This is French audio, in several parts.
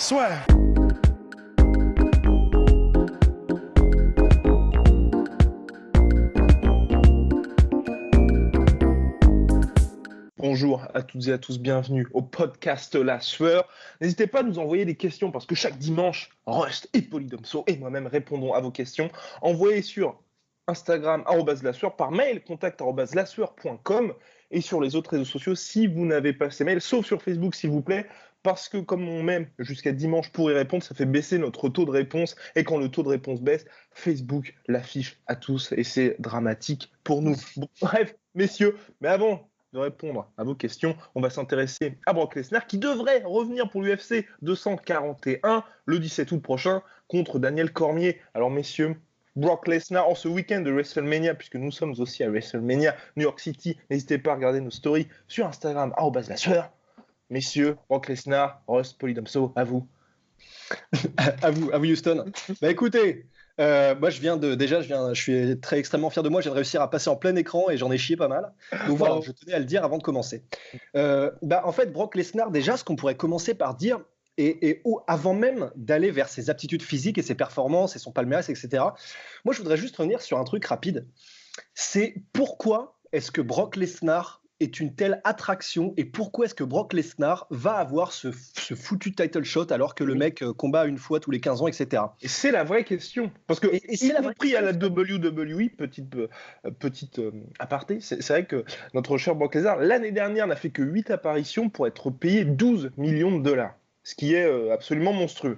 Swear. Bonjour à toutes et à tous, bienvenue au podcast La Sueur. N'hésitez pas à nous envoyer des questions parce que chaque dimanche, Rust et Polydomso et moi-même répondons à vos questions. Envoyez sur Instagram @lasueur, par mail contact@lasueur.com et sur les autres réseaux sociaux si vous n'avez pas ces mails, sauf sur Facebook s'il vous plaît, parce que comme on met jusqu'à dimanche pour y répondre, ça fait baisser notre taux de réponse et quand le taux de réponse baisse, Facebook l'affiche à tous et c'est dramatique pour nous. Bon, bref, messieurs, mais avant de répondre à vos questions, on va s'intéresser à Brock Lesnar qui devrait revenir pour l'UFC 241 le 17 août prochain contre Daniel Cormier. Alors messieurs, Brock Lesnar en ce week-end de WrestleMania, puisque nous sommes aussi à WrestleMania New York City, n'hésitez pas à regarder nos stories sur Instagram @lasueur. Messieurs, Brock Lesnar, Rust, Polydomso, à vous. à vous Houston. Bah écoutez, moi je suis extrêmement fier de moi. Je viens de réussir à passer en plein écran et j'en ai chié pas mal. Donc voilà, je tenais à le dire avant de commencer. En fait, Brock Lesnar, déjà, ce qu'on pourrait commencer par dire, avant même d'aller vers ses aptitudes physiques et ses performances et son palmarès, etc. Moi, je voudrais juste revenir sur un truc rapide. C'est pourquoi est-ce que Brock Lesnar est une telle attraction et pourquoi est-ce que Brock Lesnar va avoir ce foutu title shot alors que le mec combat une fois tous les 15 ans, etc. Et c'est la vraie question. Parce que, y compris à la WWE, petite aparté, c'est vrai que notre cher Brock Lesnar, l'année dernière, n'a fait que 8 apparitions pour être payé 12 millions de dollars. Ce qui est absolument monstrueux.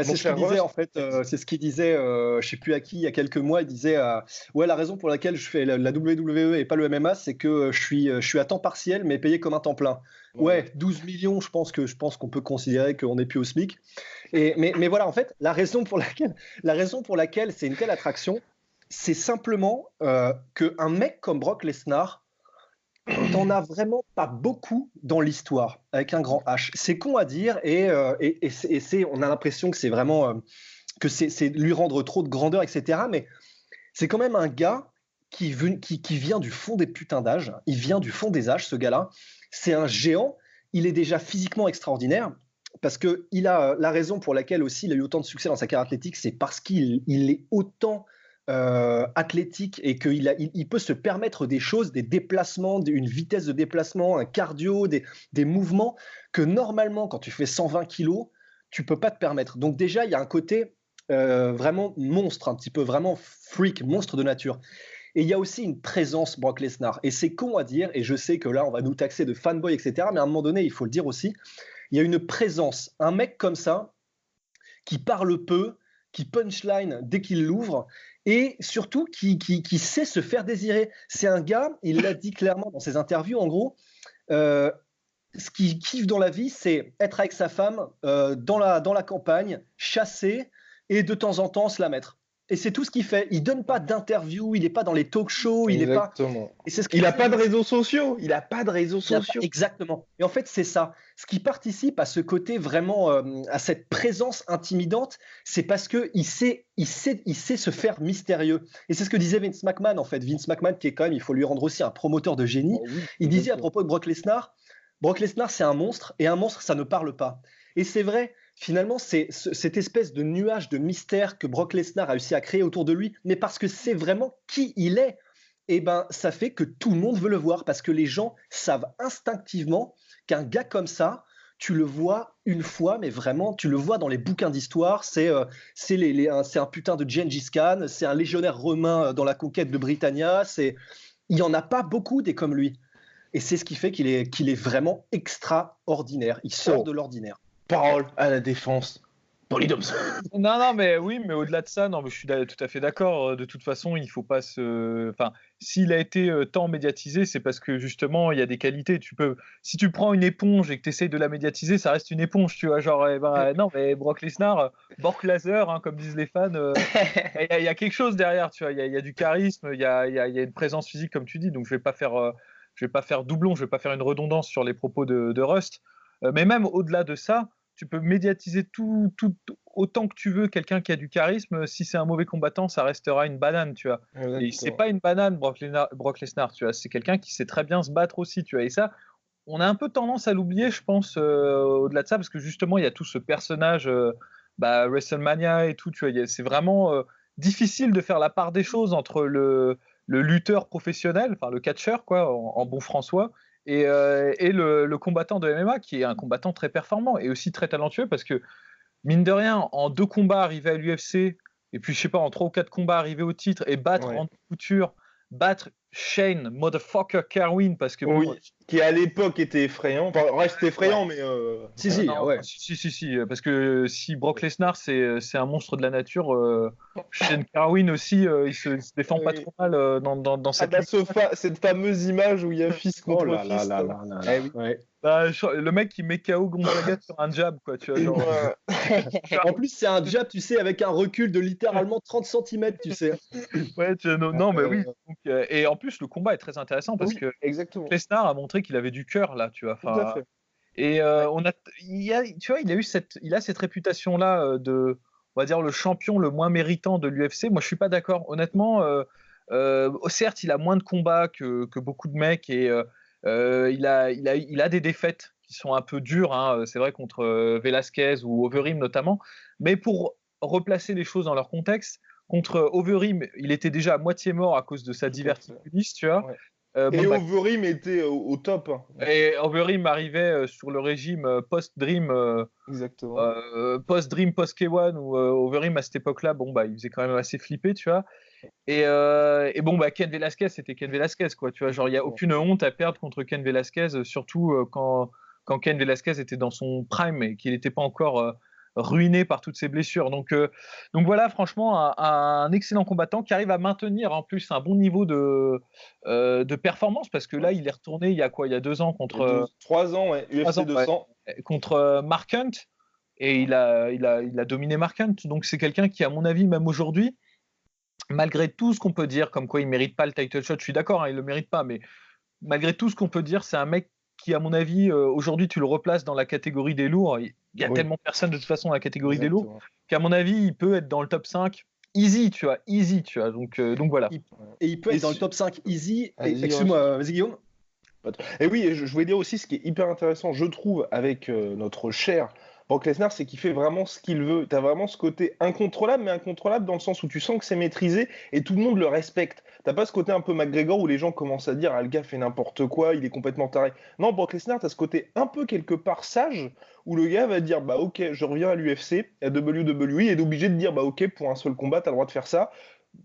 C'est ce qu'il disait en fait, c'est ce qu'il disait, je sais plus à qui, il y a quelques mois, il disait ouais, la raison pour laquelle je fais la WWE et pas le MMA, c'est que je suis à temps partiel mais payé comme un temps plein. Ouais, 12 millions, je pense qu'on peut considérer qu'on n'est plus au SMIC. Mais voilà, en fait, la raison pour laquelle c'est une telle attraction, c'est simplement qu'un mec comme Brock Lesnar, t'en as vraiment pas beaucoup dans l'histoire, avec un grand H. C'est con à dire, on a l'impression que c'est vraiment que c'est lui rendre trop de grandeur, etc. Mais c'est quand même un gars qui vient du fond des putains d'âges. Il vient du fond des âges, ce gars-là. C'est un géant. Il est déjà physiquement extraordinaire. Parce que la raison pour laquelle aussi il a eu autant de succès dans sa carrière athlétique, c'est parce qu'il est autant athlétique et qu'il peut se permettre des choses, des déplacements, une vitesse de déplacement, un cardio, des mouvements que normalement, quand tu fais 120 kilos, tu peux pas te permettre. Donc déjà, il y a un côté vraiment monstre, un petit peu vraiment freak, monstre de nature. Et il y a aussi une présence Brock Lesnar. Et c'est con à dire, et je sais que là, on va nous taxer de fanboy, etc. Mais à un moment donné, il faut le dire aussi, il y a une présence. Un mec comme ça, qui parle peu, qui punchline dès qu'il l'ouvre, et surtout qui sait se faire désirer. C'est un gars, il l'a dit clairement dans ses interviews, en gros, ce qu'il kiffe dans la vie, c'est être avec sa femme dans la campagne, chasser, et de temps en temps se la mettre. Et c'est tout ce qu'il fait. Il donne pas d'interview, il n'est pas dans les talk shows, il n'est pas. Et c'est il n'a pas de réseaux sociaux. Il n'a pas de réseaux sociaux. Exactement. Et en fait, c'est ça. Ce qui participe à ce côté vraiment, à cette présence intimidante, c'est parce que il sait se faire mystérieux. Et c'est ce que disait Vince McMahon en fait. Vince McMahon, qui est quand même, il faut lui rendre aussi un promoteur de génie. Oui, il disait à propos de Brock Lesnar, c'est un monstre et un monstre, ça ne parle pas. Et c'est vrai. Finalement, c'est cette espèce de nuage de mystère que Brock Lesnar a réussi à créer autour de lui, mais parce que c'est vraiment qui il est, et ça fait que tout le monde veut le voir, parce que les gens savent instinctivement qu'un gars comme ça, tu le vois une fois, mais vraiment, tu le vois dans les bouquins d'histoire, c'est un putain de Gengis Khan, c'est un légionnaire romain dans la conquête de Britannia, il n'y en a pas beaucoup des comme lui. Et c'est ce qui fait qu'il est vraiment extraordinaire, il sort de l'ordinaire. Parole à la défense. Polydomso. Non, mais oui, mais au-delà de ça, non, mais je suis tout à fait d'accord. De toute façon, il faut pas Enfin, s'il a été tant médiatisé, c'est parce que justement, il y a des qualités. Si tu prends une éponge et que tu essayes de la médiatiser, ça reste une éponge, tu vois. Genre, non, mais Brock Lesnar, Brock Lesnar, hein, comme disent les fans, il y a quelque chose derrière, tu vois. Il y a du charisme, il y a une présence physique, comme tu dis. Donc, je vais pas faire doublon, je vais pas faire une redondance sur les propos de Rust. Mais même au-delà de ça, tu peux médiatiser tout autant que tu veux quelqu'un qui a du charisme. Si c'est un mauvais combattant, ça restera une banane, tu vois. Et c'est pas une banane, Brock Lesnar, tu vois. C'est quelqu'un qui sait très bien se battre aussi, tu vois. Et ça, on a un peu tendance à l'oublier, je pense, au-delà de ça, parce que justement, il y a tout ce personnage, WrestleMania et tout, tu vois, c'est vraiment difficile de faire la part des choses entre le lutteur professionnel, enfin le catcheur, quoi, en bon françois, et le combattant de MMA, qui est un combattant très performant et aussi très talentueux, parce que, mine de rien, en 2 combats arrivés à l'UFC, et puis, je sais pas, en 3 ou 4 combats arrivés au titre, et battre en couture, battre Shane Motherfucker Carwin, parce que bon, qui à l'époque était effrayant. Enfin, reste effrayant, mais si, parce que si Brock Lesnar c'est un monstre de la nature, Shane Carwin aussi, il se défend pas trop mal dans cette. Cette fameuse image où il y a fils contre fils. Le mec qui met KO Gonzaga sur un jab, quoi, tu vois, genre. En plus, c'est un jab, tu sais, avec un recul de littéralement 30 cm, tu sais. Ouais, non, mais oui. Donc, et en plus, le combat est très intéressant parce que Lesnar a montré qu'il avait du cœur, là, tu vois. Tout à fait. Et tu vois, il a cette réputation-là de, on va dire, le champion le moins méritant de l'UFC. Moi, je suis pas d'accord. Honnêtement, certes, il a moins de combats que beaucoup de mecs et il a des défaites qui sont un peu dures, hein, c'est vrai, contre Velasquez ou Overeem notamment. Mais pour replacer les choses dans leur contexte, contre Overeem, il était déjà à moitié mort à cause de sa diverticulite, tu vois. Ouais. Et Overeem était au top. Hein. Et Overeem arrivait sur le régime post-Dream, post-Dream, post-K1, où Overeem à cette époque-là, bon, bah, il faisait quand même assez flipper, tu vois. Et bon, bah, Ken Velasquez, c'était Ken Velasquez, quoi, tu vois. Genre, il n'y a aucune honte à perdre contre Ken Velasquez, surtout quand Ken Velasquez était dans son prime et qu'il n'était pas encore ruiné par toutes ses blessures. Donc voilà, franchement, un excellent combattant qui arrive à maintenir en plus un bon niveau de performance, parce que là, il est retourné il y a 2 ans contre. 3 ans, ouais, UFC 200. Contre Mark Hunt, et il a dominé Mark Hunt. Donc c'est quelqu'un qui, à mon avis, même aujourd'hui, malgré tout ce qu'on peut dire, comme quoi il ne mérite pas le title shot, je suis d'accord, hein, il ne le mérite pas, mais malgré tout ce qu'on peut dire, c'est un mec qui, à mon avis, aujourd'hui, tu le replaces dans la catégorie des lourds. Il y a tellement personne de toute façon dans la catégorie des lourds qu'à mon avis, il peut être dans le top 5 easy, tu vois. Donc voilà. Et il peut être dans le top 5 easy. Excuse-moi, vas-y Guillaume. Et oui, je voulais dire aussi ce qui est hyper intéressant, je trouve, avec notre cher Brock Lesnar, c'est qu'il fait vraiment ce qu'il veut. Tu as vraiment ce côté incontrôlable, mais incontrôlable dans le sens où tu sens que c'est maîtrisé et tout le monde le respecte. T'as pas ce côté un peu McGregor où les gens commencent à dire « Ah, le gars fait n'importe quoi, il est complètement taré ». Non, Brock Lesnar, tu as ce côté un peu quelque part sage où le gars va dire « Bah ok, je reviens à l'UFC, à WWE », et est obligé de dire « Bah ok, pour un seul combat, t'as le droit de faire ça ».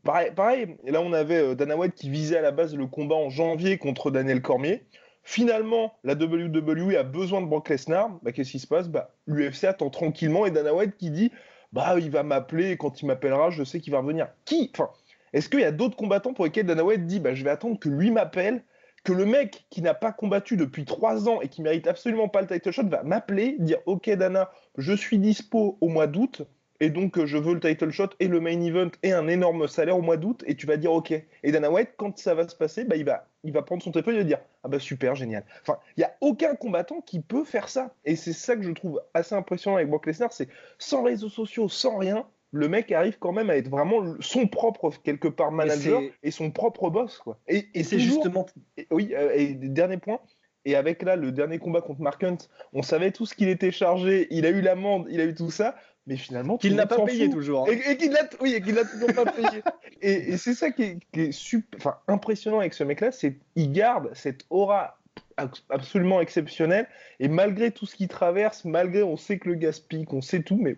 Pareil, et là on avait Dana White qui visait à la base le combat en janvier contre Daniel Cormier. Finalement, la WWE a besoin de Brock Lesnar. Bah, qu'est-ce qui se passe? L'UFC attend tranquillement et Dana White qui dit il va m'appeler et quand il m'appellera, je sais qu'il va revenir. Est-ce qu'il y a d'autres combattants pour lesquels Dana White dit je vais attendre que lui m'appelle, que le mec qui n'a pas combattu depuis 3 ans et qui mérite absolument pas le title shot va m'appeler, dire ok Dana, je suis dispo au mois d'août. Et donc, je veux le title shot et le main event et un énorme salaire au mois d'août. Et tu vas dire OK. Et Dana White, quand ça va se passer, il va prendre son téléphone et va dire super, génial. Enfin, il n'y a aucun combattant qui peut faire ça. Et c'est ça que je trouve assez impressionnant avec Brock Lesnar. C'est sans réseaux sociaux, sans rien, le mec arrive quand même à être vraiment son propre, quelque part, manager et son propre boss, quoi. Et c'est toujours... justement. Et dernier point. Et avec là, le dernier combat contre Mark Hunt, on savait tout ce qu'il était chargé. Il a eu l'amende, il a eu tout ça. Mais finalement, qu'il n'a pas payé toujours. Hein. Et qu'il l'a toujours pas payé. Et c'est ça qui est super, impressionnant avec ce mec-là, c'est qu'il garde cette aura absolument exceptionnelle. Et malgré tout ce qu'il traverse, malgré on sait que le gars pique, on sait tout, mais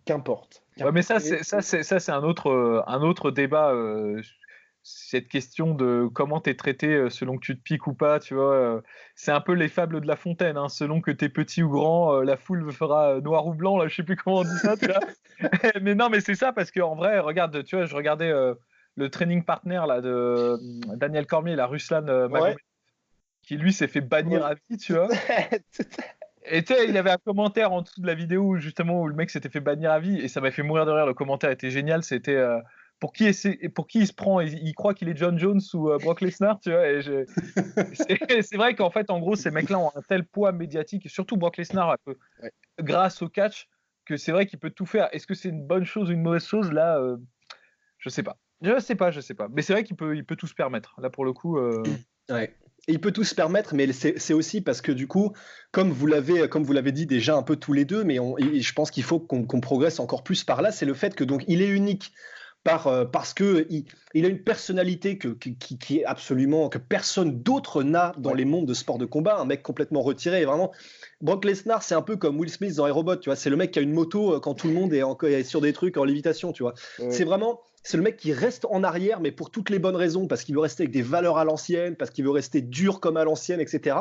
qu'importe. Ouais, mais ça c'est un autre débat. Cette question de comment t'es traité selon que tu te piques ou pas, tu vois, c'est un peu les fables de La Fontaine, hein, selon que t'es petit ou grand, la foule fera noir ou blanc, là, je sais plus comment on dit ça, tu vois. Mais non, mais c'est ça, parce qu'en vrai, regarde, tu vois, je regardais le training partner là, de Daniel Cormier, la Ruslan Magomedov, qui lui s'est fait bannir à vie, tu vois. Et tu sais, il avait un commentaire en dessous de la vidéo justement où le mec s'était fait bannir à vie, et ça m'a fait mourir de rire, le commentaire était génial, c'était... pour qui il se prend, il croit qu'il est John Jones ou Brock Lesnar, tu vois. C'est vrai qu'en fait, en gros, ces mecs-là ont un tel poids médiatique, et surtout Brock Lesnar, grâce au catch, que c'est vrai qu'il peut tout faire. Est-ce que c'est une bonne chose ou une mauvaise chose? Là, je sais pas. Je sais pas. Mais c'est vrai qu'il peut tout se permettre. Là, pour le coup. Ouais. il peut tout se permettre, mais c'est aussi parce que du coup, comme vous l'avez dit déjà un peu tous les deux, mais je pense qu'il faut qu'on progresse encore plus par là, c'est le fait que donc il est unique parce que il a une personnalité qui est absolument que personne d'autre n'a dans les mondes de sport de combat, un mec complètement retiré. Vraiment, Brock Lesnar, c'est un peu comme Will Smith dans les robots, tu vois. C'est le mec qui a une moto quand tout le monde est sur des trucs en lévitation, tu vois. C'est le mec qui reste en arrière, mais pour toutes les bonnes raisons, parce qu'il veut rester avec des valeurs à l'ancienne, parce qu'il veut rester dur comme à l'ancienne, etc.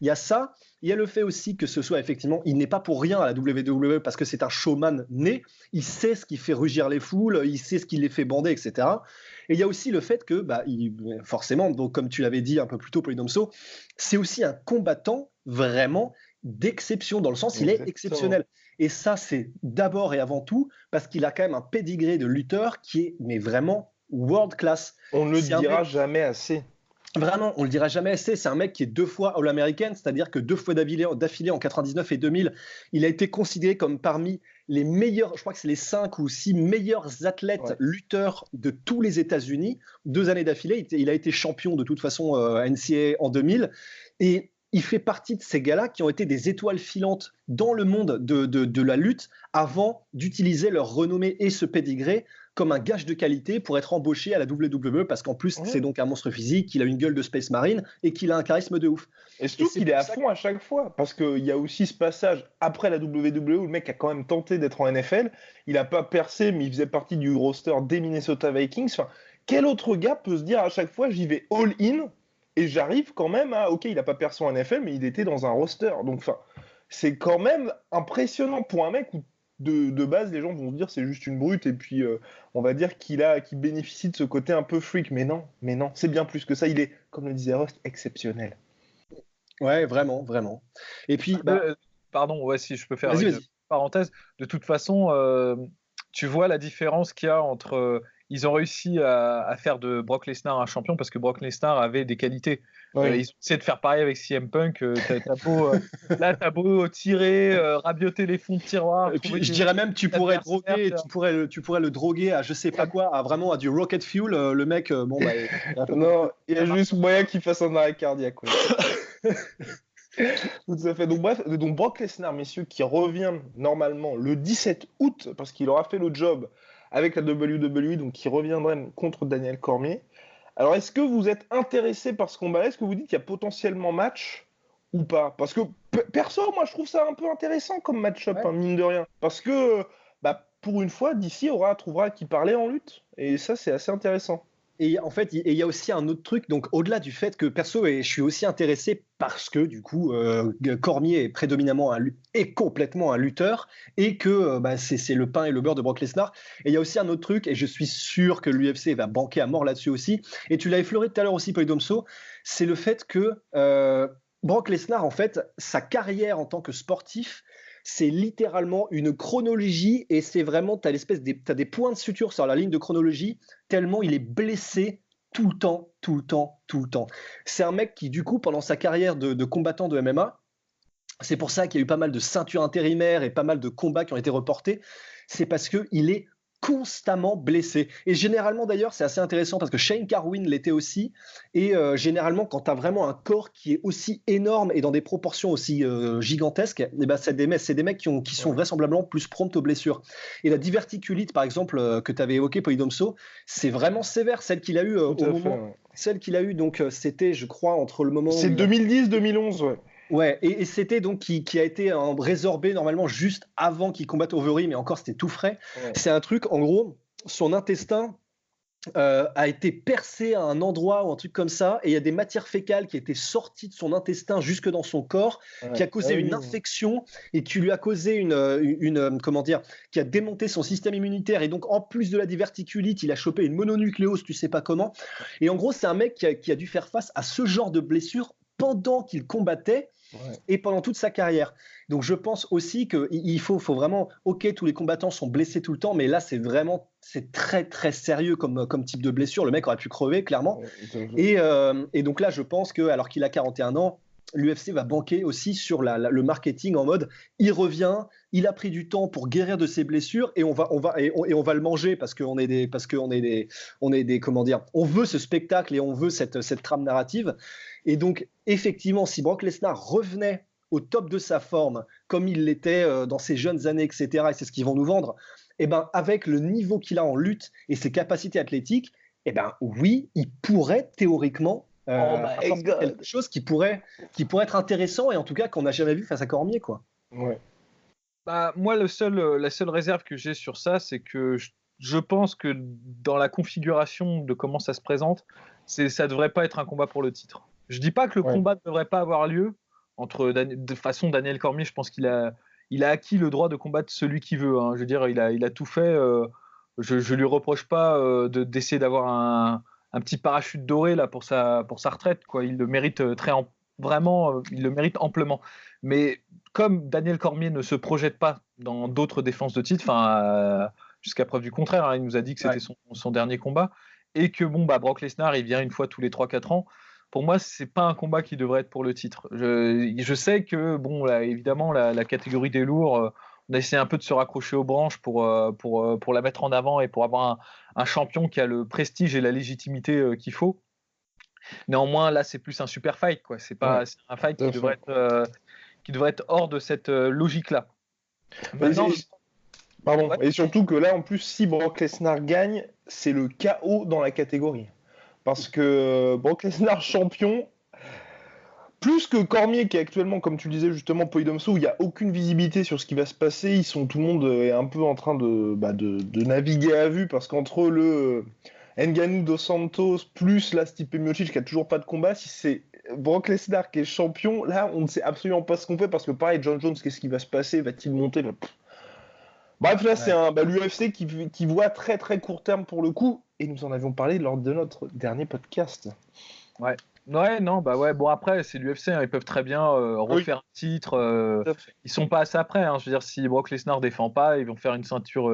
Il y a ça. Il y a le fait aussi que ce soit effectivement, il n'est pas pour rien à la WWE parce que c'est un showman né. Il sait ce qui fait rugir les foules, il sait ce qui les fait bander, etc. Et il y a aussi le fait que, forcément, donc comme tu l'avais dit un peu plus tôt, Polydomso, c'est aussi un combattant vraiment d'exception, dans le sens il est exceptionnel. Et ça, c'est d'abord et avant tout parce qu'il a quand même un pédigré de lutteur qui est mais vraiment world class. On ne le dira jamais assez. Vraiment, on le dira jamais assez. C'est un mec qui est 2 fois All-American, c'est-à-dire que 2 fois d'affilée en 99 et 2000, il a été considéré comme parmi les meilleurs, je crois que c'est les 5 ou 6 meilleurs athlètes lutteurs de tous les États-Unis. 2 années d'affilée, il a été champion de toute façon NCAA en 2000. Et il fait partie de ces gars-là qui ont été des étoiles filantes dans le monde de la lutte avant d'utiliser leur renommée et ce pédigré comme un gage de qualité pour être embauché à la WWE, parce qu'en plus, c'est donc un monstre physique, qu'il a une gueule de Space Marine et qu'il a un charisme de ouf. Et surtout qu'il est à fond à chaque fois, parce qu'il y a aussi ce passage après la WWE où le mec a quand même tenté d'être en NFL, il n'a pas percé, mais il faisait partie du roster des Minnesota Vikings. Enfin, quel autre gars peut se dire à chaque fois, j'y vais all-in, et j'arrive quand même à... Ok, il n'a pas percé en NFL, mais il était dans un roster. Donc, enfin, c'est quand même impressionnant pour un mec où de base, les gens vont se dire c'est juste une brute et puis on va dire qu'il bénéficie de ce côté un peu freak. Mais non, c'est bien plus que ça. Il est, comme le disait Rust, exceptionnel. Ouais, vraiment, vraiment. Et puis, pardon, si je peux faire une parenthèse. De toute façon, tu vois la différence qu'il y a entre... ils ont réussi à faire de Brock Lesnar un champion parce que Brock Lesnar avait des qualités. Ils ont essayé de faire pareil avec CM Punk. T'as beau tirer, rabioter les fonds de tiroir. Et puis, je dirais même, tu pourrais le droguer à je sais pas quoi, à du rocket fuel. Le mec, non, il y a juste moyen qu'il fasse un arrêt cardiaque. Tout à fait. Donc Brock Lesnar, messieurs, qui revient normalement le 17 août parce qu'il aura fait le job avec la WWE, donc qui reviendrait contre Daniel Cormier. Alors, est-ce que vous êtes intéressé par ce combat-là? Est-ce que vous dites qu'il y a potentiellement match ou pas? Parce que, perso, moi, je trouve ça un peu intéressant comme match-up, mine de rien. Parce que, pour une fois, DC trouvera qui parlait en lutte. Et ça, c'est assez intéressant. Et en fait, il y a aussi un autre truc, donc au-delà du fait que perso, je suis aussi intéressé parce que du coup, Cormier est prédominamment est complètement un lutteur et que c'est le pain et le beurre de Brock Lesnar. Et il y a aussi un autre truc, et je suis sûr que l'UFC va banquer à mort là-dessus aussi, et tu l'as effleuré tout à l'heure aussi, Polydomso, c'est le fait que Brock Lesnar, en fait, sa carrière en tant que sportif, c'est littéralement une chronologie et c'est vraiment, tu as des points de suture sur la ligne de chronologie tellement il est blessé tout le temps. C'est un mec qui, du coup, pendant sa carrière de combattant de MMA, c'est pour ça qu'il y a eu pas mal de ceintures intérimaires et pas mal de combats qui ont été reportés, c'est parce qu'il est constamment blessé. Et généralement, d'ailleurs, c'est assez intéressant parce que Shane Carwin l'était aussi. Et généralement, quand tu as vraiment un corps qui est aussi énorme et dans des proportions aussi gigantesques, c'est des mecs qui sont vraisemblablement plus prompts aux blessures. Et la diverticulite, par exemple, que tu avais évoqué, Polydomso, c'est vraiment sévère. Celle qu'il a eue au moment. Celle qu'il a eue, donc, c'était, je crois, entre le moment. C'est 2010-2011, ouais. Ouais, et c'était donc qui a été résorbé normalement juste avant qu'il combatte Overeem, mais encore c'était tout frais. Ouais. C'est un truc, en gros, son intestin a été percé à un endroit ou un truc comme ça, et il y a des matières fécales qui étaient sorties de son intestin jusque dans son corps, qui a causé une infection et qui lui a causé qui a démonté son système immunitaire, et donc en plus de la diverticulite, il a chopé une mononucléose, tu sais pas comment. Et en gros, c'est un mec qui a dû faire face à ce genre de blessure pendant qu'il combattait et pendant toute sa carrière. Donc je pense aussi qu'il faut vraiment, ok, tous les combattants sont blessés tout le temps, mais là c'est très très sérieux comme type de blessure. Le mec aurait pu crever clairement. Et donc là je pense que alors qu'il a 41 ans, l'UFC va banquer aussi sur le marketing en mode il revient, il a pris du temps pour guérir de ses blessures et on va le manger parce qu'on est des comment dire, on veut ce spectacle et on veut cette trame narrative. Et donc effectivement, si Brock Lesnar revenait au top de sa forme comme il l'était dans ses jeunes années, etc., et c'est ce qu'ils vont nous vendre, et ben avec le niveau qu'il a en lutte et ses capacités athlétiques, et ben oui, il pourrait théoriquement quelque chose qui pourrait être intéressant et en tout cas qu'on n'a jamais vu face à Cormier, quoi. Ouais. Bah, moi, la seule réserve que j'ai sur ça, c'est que je pense que dans la configuration de comment ça se présente, ça devrait pas être un combat pour le titre. Je dis pas que le combat ne devrait pas avoir lieu de façon Daniel Cormier. Je pense qu'il a acquis le droit de combattre celui qu'il veut. Hein. Je veux dire, il a tout fait. Je lui reproche pas d'essayer d'avoir un petit parachute doré là pour sa retraite, quoi. Il le mérite il le mérite amplement. Mais comme Daniel Cormier ne se projette pas dans d'autres défenses de titre, jusqu'à preuve du contraire, hein, il nous a dit que c'était son dernier combat, et que Brock Lesnar il vient une fois tous les 3-4 ans. Pour moi, c'est pas un combat qui devrait être pour le titre. Je sais que là, évidemment la catégorie des lourds, on a essayé un peu de se raccrocher aux branches pour la mettre en avant et pour avoir un champion qui a le prestige et la légitimité qu'il faut. Néanmoins, là, c'est plus un super fight, quoi. C'est un fight qui devrait être hors de cette logique-là. Pardon. Et surtout que là, en plus, si Brock Lesnar gagne, c'est le chaos dans la catégorie. Parce que Brock Lesnar champion, plus que Cormier qui est actuellement, comme tu le disais justement, Poidomso, où il n'y a aucune visibilité sur ce qui va se passer, tout le monde est un peu en train de naviguer à vue, parce qu'entre le Ngannou dos Santos plus là Stipe Miocic qui a toujours pas de combat, si c'est Brock Lesnar qui est champion, là on ne sait absolument pas ce qu'on fait, parce que pareil, John Jones, qu'est-ce qui va se passer, va-t-il monter Bref, là c'est l'UFC qui voit très très court terme pour le coup, et nous en avions parlé lors de notre dernier podcast. Bon après c'est l'UFC, hein, ils peuvent très bien refaire un titre, ils sont pas assez après, hein, je veux dire, si Brock Lesnar défend pas, ils vont faire une ceinture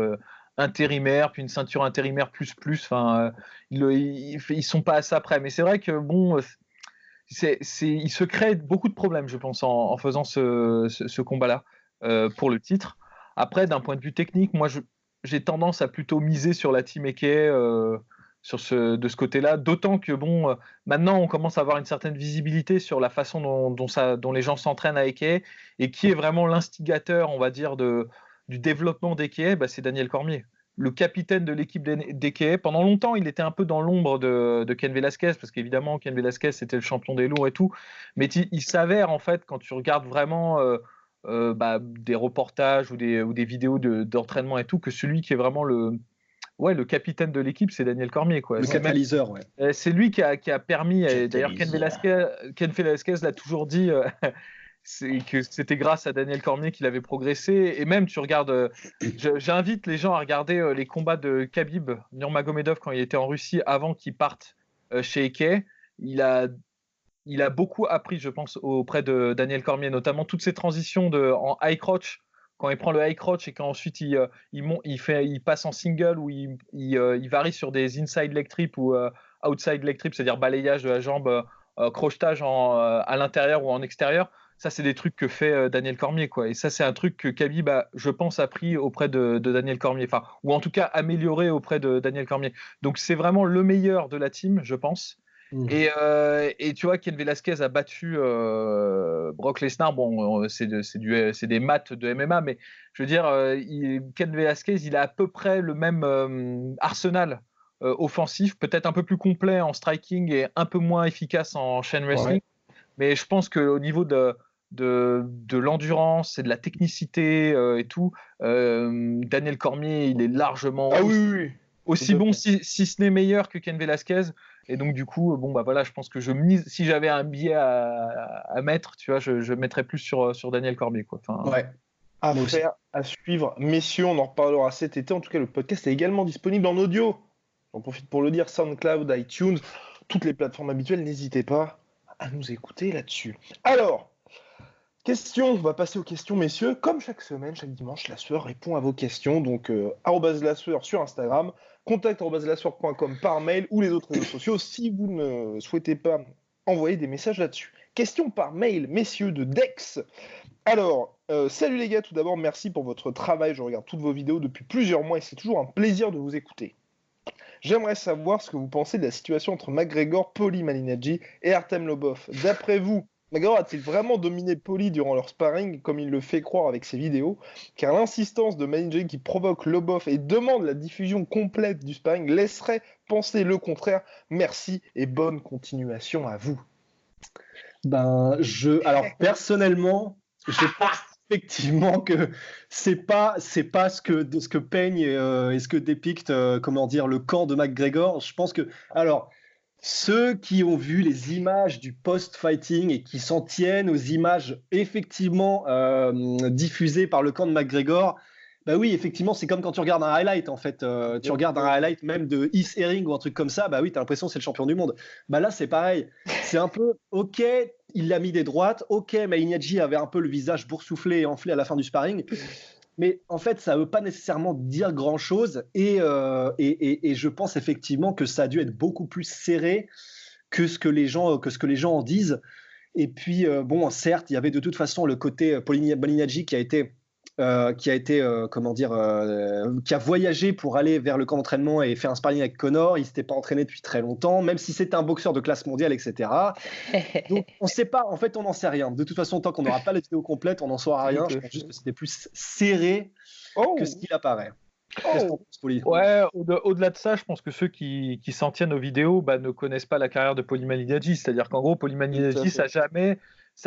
intérimaire, puis une ceinture intérimaire plus, ils sont pas assez après, mais c'est vrai que il se crée beaucoup de problèmes, je pense, en faisant ce combat-là pour le titre. Après, d'un point de vue technique, moi j'ai tendance à plutôt miser sur la team Eke de ce côté-là, d'autant que maintenant on commence à avoir une certaine visibilité sur la façon dont les gens s'entraînent à Eke, et qui est vraiment l'instigateur, on va dire, du développement d'Eke, c'est Daniel Cormier, le capitaine de l'équipe d'Eke. Pendant longtemps, il était un peu dans l'ombre de Cain Velasquez, parce qu'évidemment, Cain Velasquez, c'était le champion des lourds et tout. Mais il s'avère, en fait, quand tu regardes vraiment des reportages ou des vidéos d'entraînement et tout, que celui qui est vraiment le capitaine de l'équipe, c'est Daniel Cormier, quoi. Le catalyseur, c'est lui qui a permis, d'ailleurs Cain Velasquez l'a toujours dit, que c'était grâce à Daniel Cormier qu'il avait progressé. Et même, tu regardes, j'invite les gens à regarder les combats de Khabib Nurmagomedov quand il était en Russie, avant qu'il parte chez Eke. Il a beaucoup appris, je pense, auprès de Daniel Cormier, notamment toutes ces transitions en high crotch, quand il prend le high crotch et qu'ensuite il passe en single, où il varie sur des inside leg trip ou outside leg trip, c'est-à-dire balayage de la jambe, crochetage à l'intérieur ou en extérieur. Ça, c'est des trucs que fait Daniel Cormier, quoi. Et ça, c'est un truc que Khabib a, je pense, appris auprès de Daniel Cormier, ou en tout cas amélioré auprès de Daniel Cormier. Donc c'est vraiment le meilleur de la team, je pense. Et tu vois, Cain Velasquez a battu Brock Lesnar. C'est des maths de MMA, mais je veux dire, Cain Velasquez, il a à peu près le même arsenal offensif, peut-être un peu plus complet en striking et un peu moins efficace en chain wrestling. Mais je pense qu'au niveau de l'endurance et de la technicité et tout, Daniel Cormier, il est largement aussi bon, si ce n'est meilleur que Cain Velasquez. Et donc du coup, je pense que si j'avais un billet à mettre, tu vois, je mettrais plus sur Daniel Cormier, quoi. Affaire à suivre, messieurs, on en reparlera cet été. En tout cas, le podcast est également disponible en audio. J'en profite pour le dire, SoundCloud, iTunes, toutes les plateformes habituelles. N'hésitez pas à nous écouter là-dessus. Alors, on va passer aux questions, messieurs. Comme chaque semaine, chaque dimanche, la sueur répond à vos questions. Donc, @lasueur sur Instagram, contact@lasueur.com par mail ou les autres réseaux sociaux si vous ne souhaitez pas envoyer des messages là-dessus. question par mail, messieurs de Dex. Alors, salut les gars, tout d'abord, merci pour votre travail. Je regarde toutes vos vidéos depuis plusieurs mois et c'est toujours un plaisir de vous écouter. J'aimerais savoir ce que vous pensez de la situation entre McGregor, Paulie Malignaggi et Artem Lobov. D'après vous, McGregor a-t-il vraiment dominé Paulie durant leur sparring, comme il le fait croire avec ses vidéos? Car l'insistance de Malignaggi qui provoque Lobov et demande la diffusion complète du sparring laisserait penser le contraire. Merci et bonne continuation à vous. Alors personnellement, je pense effectivement que c'est pas ce que peigne et ce que dépicte le camp de McGregor. Je pense que ceux qui ont vu les images du post-fighting et qui s'en tiennent aux images effectivement diffusées par le camp de McGregor, bah oui, effectivement, c'est comme quand tu regardes un highlight en fait. Tu regardes un highlight même de Heath Herring ou un truc comme ça, bah oui, t'as l'impression que c'est le champion du monde. Bah là, c'est pareil. C'est un peu, ok, il l'a mis des droites, ok, Malignaggi avait un peu le visage boursouflé et enflé à la fin du sparring. Mais en fait, ça ne veut pas nécessairement dire grand-chose et je pense effectivement que ça a dû être beaucoup plus serré que ce que les gens en disent. Et puis, certes, il y avait de toute façon le côté Malignaggi qui a voyagé pour aller vers le camp d'entraînement et faire un sparring avec Conor. Il ne s'était pas entraîné depuis très longtemps, même si c'était un boxeur de classe mondiale, etc. Donc, on ne sait pas, en fait, on n'en sait rien. De toute façon, tant qu'on n'aura pas la vidéo complète, on n'en saura rien. Je pense juste que c'était plus serré que ce qu'il apparaît. Ouais, au-delà de ça, je pense que ceux qui s'en tiennent aux vidéos ne connaissent pas la carrière de Paulie Malignaggi. C'est-à-dire qu'en gros, Paulie Malignaggi, ça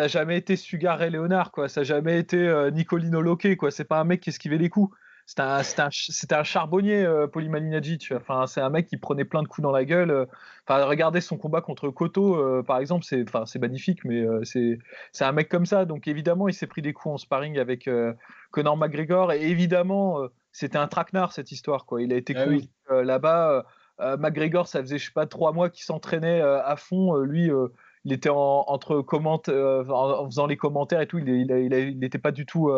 n'a jamais été Sugar Ray Leonard, quoi. Ça n'a jamais été Nicolino Locke, quoi. C'est pas un mec qui esquivait les coups. C'était un charbonnier, Paulie Malignaggi, tu vois. Enfin, c'est un mec qui prenait plein de coups dans la gueule. Enfin, regardez son combat contre Cotto, par exemple, c'est magnifique, mais c'est un mec comme ça. Donc évidemment, il s'est pris des coups en sparring avec Conor McGregor, et évidemment, c'était un traquenard cette histoire, quoi. Il a été là-bas. McGregor, ça faisait 3 mois qu'il s'entraînait à fond. Lui, il était en faisant les commentaires et tout. Il n'était pas du tout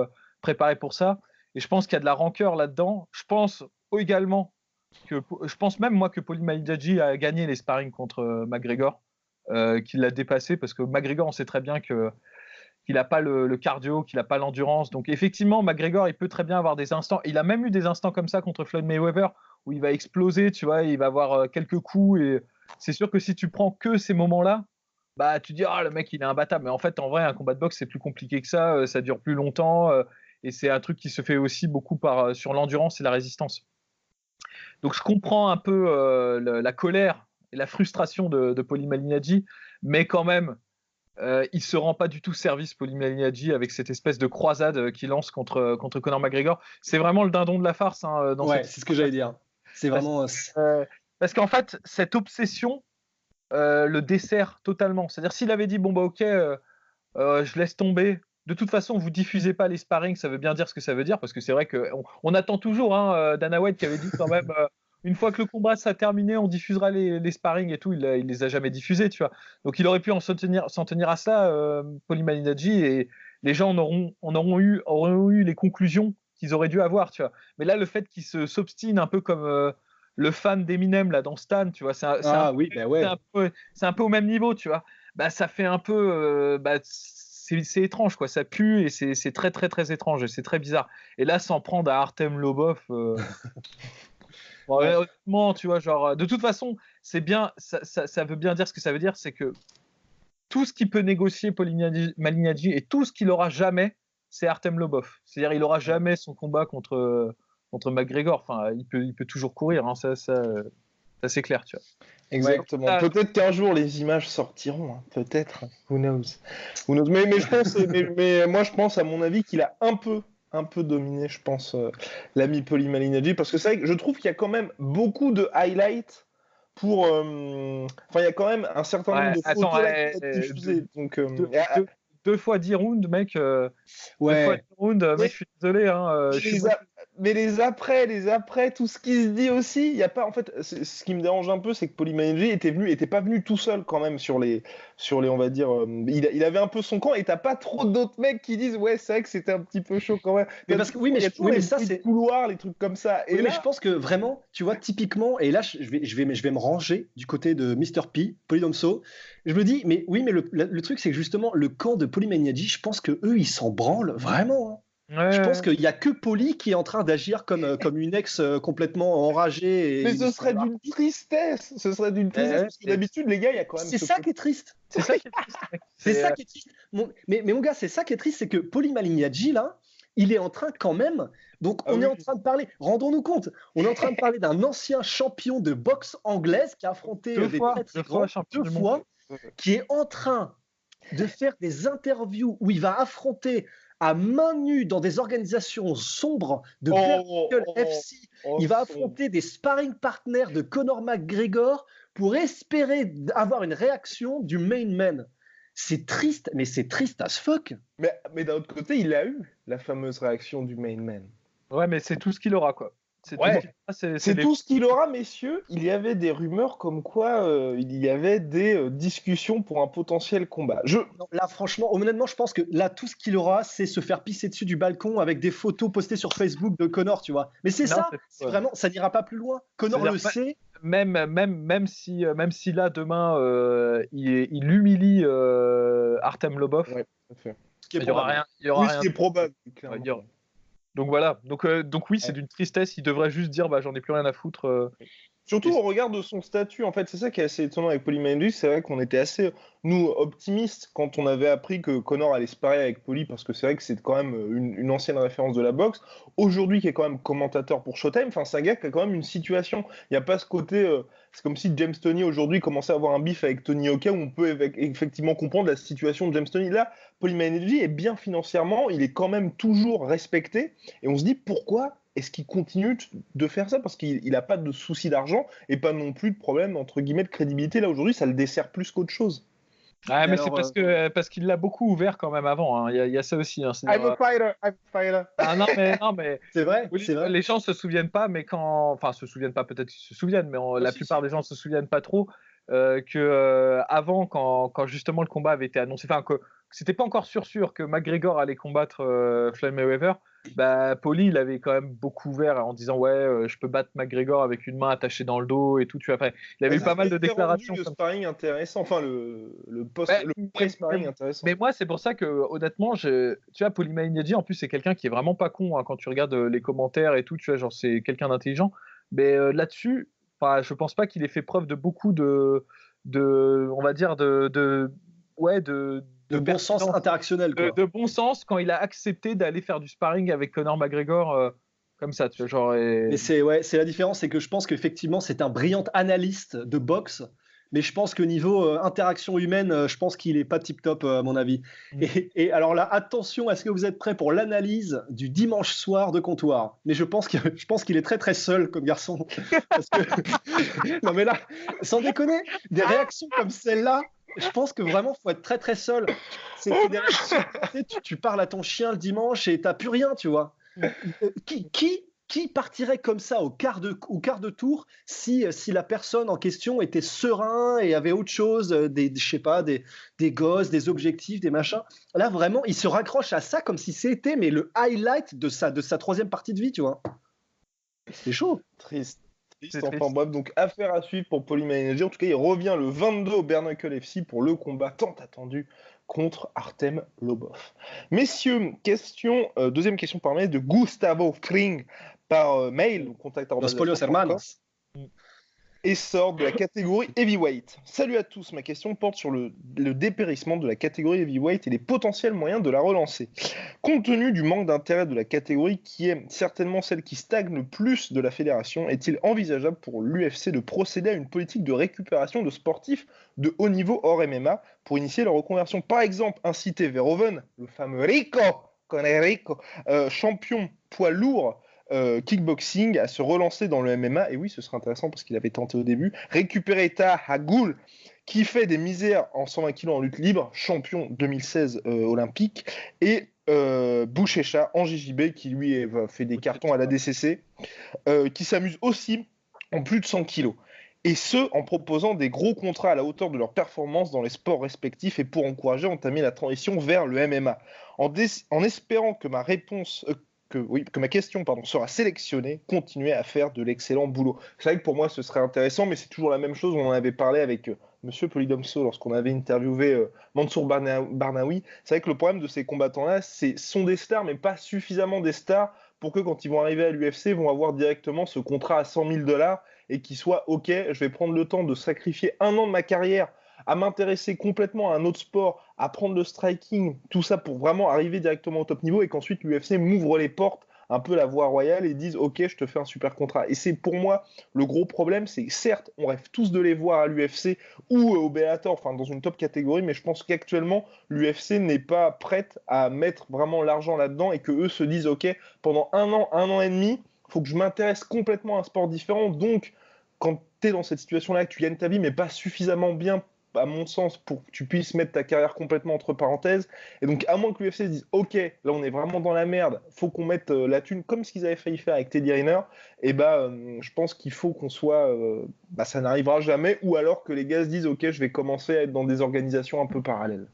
préparé pour ça. Et je pense qu'il y a de la rancœur là-dedans. Je pense même moi que Paulie Malignaggi a gagné les sparring contre McGregor, qu'il l'a dépassé, parce que McGregor, on sait très bien qu'il n'a pas le cardio, qu'il n'a pas l'endurance. Donc effectivement, McGregor, il peut très bien avoir des instants. Il a même eu des instants comme ça contre Floyd Mayweather, où il va exploser, tu vois, il va avoir quelques coups. Et c'est sûr que si tu prends que ces moments-là, bah tu dis, le mec, il est imbattable. Mais en fait, en vrai, un combat de boxe, c'est plus compliqué que ça. Ça dure plus longtemps. Et c'est un truc qui se fait aussi beaucoup sur l'endurance et la résistance. Donc je comprends un peu la colère et la frustration de Paulie Malignaggi, mais quand même, il se rend pas du tout service, Paulie Malignaggi, avec cette espèce de croisade qu'il lance contre Conor McGregor. C'est vraiment le dindon de la farce. C'est ce que j'allais dire. C'est vraiment... Parce qu'en fait, cette obsession le dessert totalement. C'est-à-dire, s'il avait dit, je laisse tomber, de toute façon, vous diffusez pas les sparring, ça veut bien dire ce que ça veut dire, parce que c'est vrai qu'on attend toujours Dana White qui avait dit quand même, une fois que le combat sera terminé, on diffusera les sparring et tout. Il les a jamais diffusés, tu vois. Donc il aurait pu s'en tenir à ça, Paulie Malignaggi, et les gens auront eu les conclusions qu'ils auraient dû avoir, tu vois. Mais là, le fait qu'il s'obstine un peu comme le fan d'Eminem là dans Stan, tu vois, c'est un peu au même niveau, tu vois. Bah ça fait un peu c'est étrange, quoi. Ça pue et c'est très très très étrange et c'est très bizarre. Et là, s'en prendre à Artem Lobov, honnêtement, tu vois, genre, de toute façon, c'est bien, ça veut bien dire ce que ça veut dire, c'est que tout ce qui peut négocier Paulie Malignaggi et tout ce qu'il aura jamais, c'est Artem Lobov. C'est-à-dire, il aura jamais son combat contre McGregor. Enfin, il peut toujours courir, hein, ça c'est clair, tu vois. Exactement. Ouais. Peut-être qu'un jour les images sortiront, hein. Peut-être. Who knows. Mais je pense, mais moi je pense à mon avis qu'il a un peu dominé, je pense, l'ami Paulie Malignaggi, parce que c'est vrai que je trouve qu'il y a quand même beaucoup de highlights pour. Enfin, il y a quand même un certain nombre de photos diffusées. Donc, 2 fois 10 rounds, mec. 2 fois 10 rounds, mec, je suis désolé. Hein, Mais les après, tout ce qui se dit aussi, il y a pas en fait. Ce qui me dérange un peu, c'est que Paulie Malignaggi était pas venu tout seul quand même sur les, on va dire. Il avait un peu son camp et t'as pas trop d'autres mecs qui disent ouais c'est vrai que c'était un petit peu chaud quand même. Mais parce que oui, mais, ça c'est couloirs, les trucs comme ça. Et oui, mais je pense que vraiment, tu vois, typiquement, et là je vais me ranger du côté de Mr P, Polydomso. Je me dis, mais oui, mais le truc c'est que justement le camp de Paulie Malignaggi, je pense que eux ils s'en branlent vraiment. Hein. Ouais. Je pense qu'il n'y a que Paulie qui est en train d'agir comme une ex complètement enragée. Mais ce serait d'une tristesse. Parce que d'habitude, les gars, il y a quand même. C'est ça qui est triste. C'est ça qui est triste. Mais mon gars, c'est ça qui est triste, c'est que Paulie Malignaggi, là, il est en train quand même. Donc, on est en train de parler. Rendons-nous compte. On est en train de parler d'un ancien champion de boxe anglaise qui a affronté des très grands deux fois, qui est en train de faire des interviews où il va affronter à main nue dans des organisations sombres de FC. Il va affronter des sparring partners de Conor McGregor pour espérer avoir une réaction du main man. C'est triste, mais c'est triste as fuck. Mais d'un autre côté, il a eu la fameuse réaction du main man. Ouais, mais c'est tout ce qu'il aura, quoi. C'est tout ce qu'il aura, messieurs. Il y avait des rumeurs comme quoi il y avait des discussions pour un potentiel combat. Non, là, franchement, honnêtement, je pense que là, tout ce qu'il aura, c'est se faire pisser dessus du balcon avec des photos postées sur Facebook de Conor, tu vois. Mais c'est vraiment, ça n'ira pas plus loin. Conor le sait. Même si là, demain, il humilie Artem Lobov, il y aura rien. Ce qui est probable, clairement. Donc voilà, donc oui, c'est d'une tristesse, il devrait juste dire j'en ai plus rien à foutre. Surtout au regard de son statut, en fait, c'est ça qui est assez étonnant avec Paulie Malignaggi, c'est vrai qu'on était assez, nous, optimistes quand on avait appris que Conor allait se parier avec Paulie, parce que c'est vrai que c'est quand même une ancienne référence de la boxe. Aujourd'hui, qui est quand même commentateur pour Showtime, enfin, c'est un gars qui a quand même une situation. Il n'y a pas ce côté, c'est comme si James Toney aujourd'hui commençait à avoir un bif avec Tony Oka, où on peut effectivement comprendre la situation de James Toney. Là, Paulie Malignaggi est bien financièrement, il est quand même toujours respecté, et on se dit pourquoi est-ce qu'il continue de faire ça? Parce qu'il n'a pas de souci d'argent et pas non plus de problème, entre guillemets, de crédibilité. Là, aujourd'hui, ça le dessert plus qu'autre chose. Ah, mais alors, c'est parce qu'il l'a beaucoup ouvert quand même avant. Il y a ça aussi. I'm a fighter. Ah, non, mais c'est vrai. Les gens se souviennent pas, mais se souviennent pas, peut-être qu'ils se souviennent, mais la plupart des gens se souviennent pas trop que avant, quand justement le combat avait été annoncé, enfin que c'était pas encore sûr que McGregor allait combattre Floyd Mayweather. Paulie, il avait quand même beaucoup ouvert en disant je peux battre McGregor avec une main attachée dans le dos et tout. Tu vois, après, il avait eu pas mal de déclarations. Le sparring intéressant, enfin le pré-sparring intéressant. Mais moi, c'est pour ça que honnêtement, tu vois, Paulie Malignaggi, en plus, c'est quelqu'un qui est vraiment pas con quand tu regardes les commentaires et tout. Tu vois, genre c'est quelqu'un d'intelligent. Mais là-dessus, je pense pas qu'il ait fait preuve de beaucoup on va dire de bon sens interactionnel, quoi. De bon sens quand il a accepté d'aller faire du sparring avec Conor McGregor comme ça, tu vois, genre. Mais c'est la différence, c'est que je pense qu'effectivement c'est un brillant analyste de boxe, mais je pense que niveau interaction humaine, je pense qu'il est pas tip top à mon avis. Et alors là, attention, est-ce que vous êtes prêts pour l'analyse du dimanche soir de comptoir? Mais je pense qu'il est très très seul comme garçon. Parce que... non mais là, sans déconner, des réactions comme celle-là. Je pense que vraiment, faut être très très seul. Tu parles à ton chien le dimanche et t'as plus rien, tu vois. Qui partirait comme ça au quart de tour si la personne en question était serein et avait autre chose, des gosses, des objectifs, des machins. Là, vraiment, il se raccroche à ça comme si c'était le highlight de sa troisième partie de vie, tu vois. C'est chaud. Triste. Enfin bref, donc affaire à suivre pour Paulie Malignaggi. En tout cas, il revient le 22 au Bare Knuckle FC pour le combat tant attendu contre Artem Lobov. Messieurs, deuxième question par mail de Gustavo Kring par mail, contact Los Polios Hermanos. Essor de la catégorie heavyweight. Salut à tous, ma question porte sur le dépérissement de la catégorie heavyweight et les potentiels moyens de la relancer. Compte tenu du manque d'intérêt de la catégorie qui est certainement celle qui stagne le plus de la fédération, est-il envisageable pour l'UFC de procéder à une politique de récupération de sportifs de haut niveau hors MMA pour initier leur reconversion? Par exemple, inciter Verhoeven, le fameux Rico, champion poids lourd kickboxing, à se relancer dans le MMA, et oui, ce serait intéressant parce qu'il avait tenté au début, récupérer Taha Hagoul, qui fait des misères en 120 kg en lutte libre, champion 2016 olympique, et Bouchécha en JJB qui lui fait des cartons à la DCC, qui s'amuse aussi en plus de 100 kilos. Et ce, en proposant des gros contrats à la hauteur de leurs performances dans les sports respectifs et pour encourager à entamer la transition vers le MMA. En espérant que ma question sera sélectionnée, continuez à faire de l'excellent boulot. C'est vrai que pour moi, ce serait intéressant, mais c'est toujours la même chose. On en avait parlé avec Monsieur Polydomso lorsqu'on avait interviewé Mansour Barnaoui. C'est vrai que le problème de ces combattants-là, sont des stars, mais pas suffisamment des stars pour que quand ils vont arriver à l'UFC, ils vont avoir directement ce contrat à 100 000 $. Et qui soit OK, je vais prendre le temps de sacrifier 1 an de ma carrière à m'intéresser complètement à un autre sport, à prendre le striking, tout ça pour vraiment arriver directement au top niveau et qu'ensuite l'UFC m'ouvre les portes, un peu la voie royale et dise OK, je te fais un super contrat. Et c'est pour moi le gros problème, c'est certes, on rêve tous de les voir à l'UFC ou au Bellator, enfin dans une top catégorie, mais je pense qu'actuellement l'UFC n'est pas prête à mettre vraiment l'argent là-dedans et que eux se disent OK, pendant 1 an et demi, il faut que je m'intéresse complètement à un sport différent. Donc, quand tu es dans cette situation-là, que tu gagnes ta vie, mais pas suffisamment bien, à mon sens, pour que tu puisses mettre ta carrière complètement entre parenthèses. Et donc, à moins que l'UFC dise, OK, là, on est vraiment dans la merde, faut qu'on mette la thune, comme ce qu'ils avaient failli faire avec Teddy Riner, et je pense qu'il faut qu'on soit... ça n'arrivera jamais, ou alors que les gars se disent, OK, je vais commencer à être dans des organisations un peu parallèles.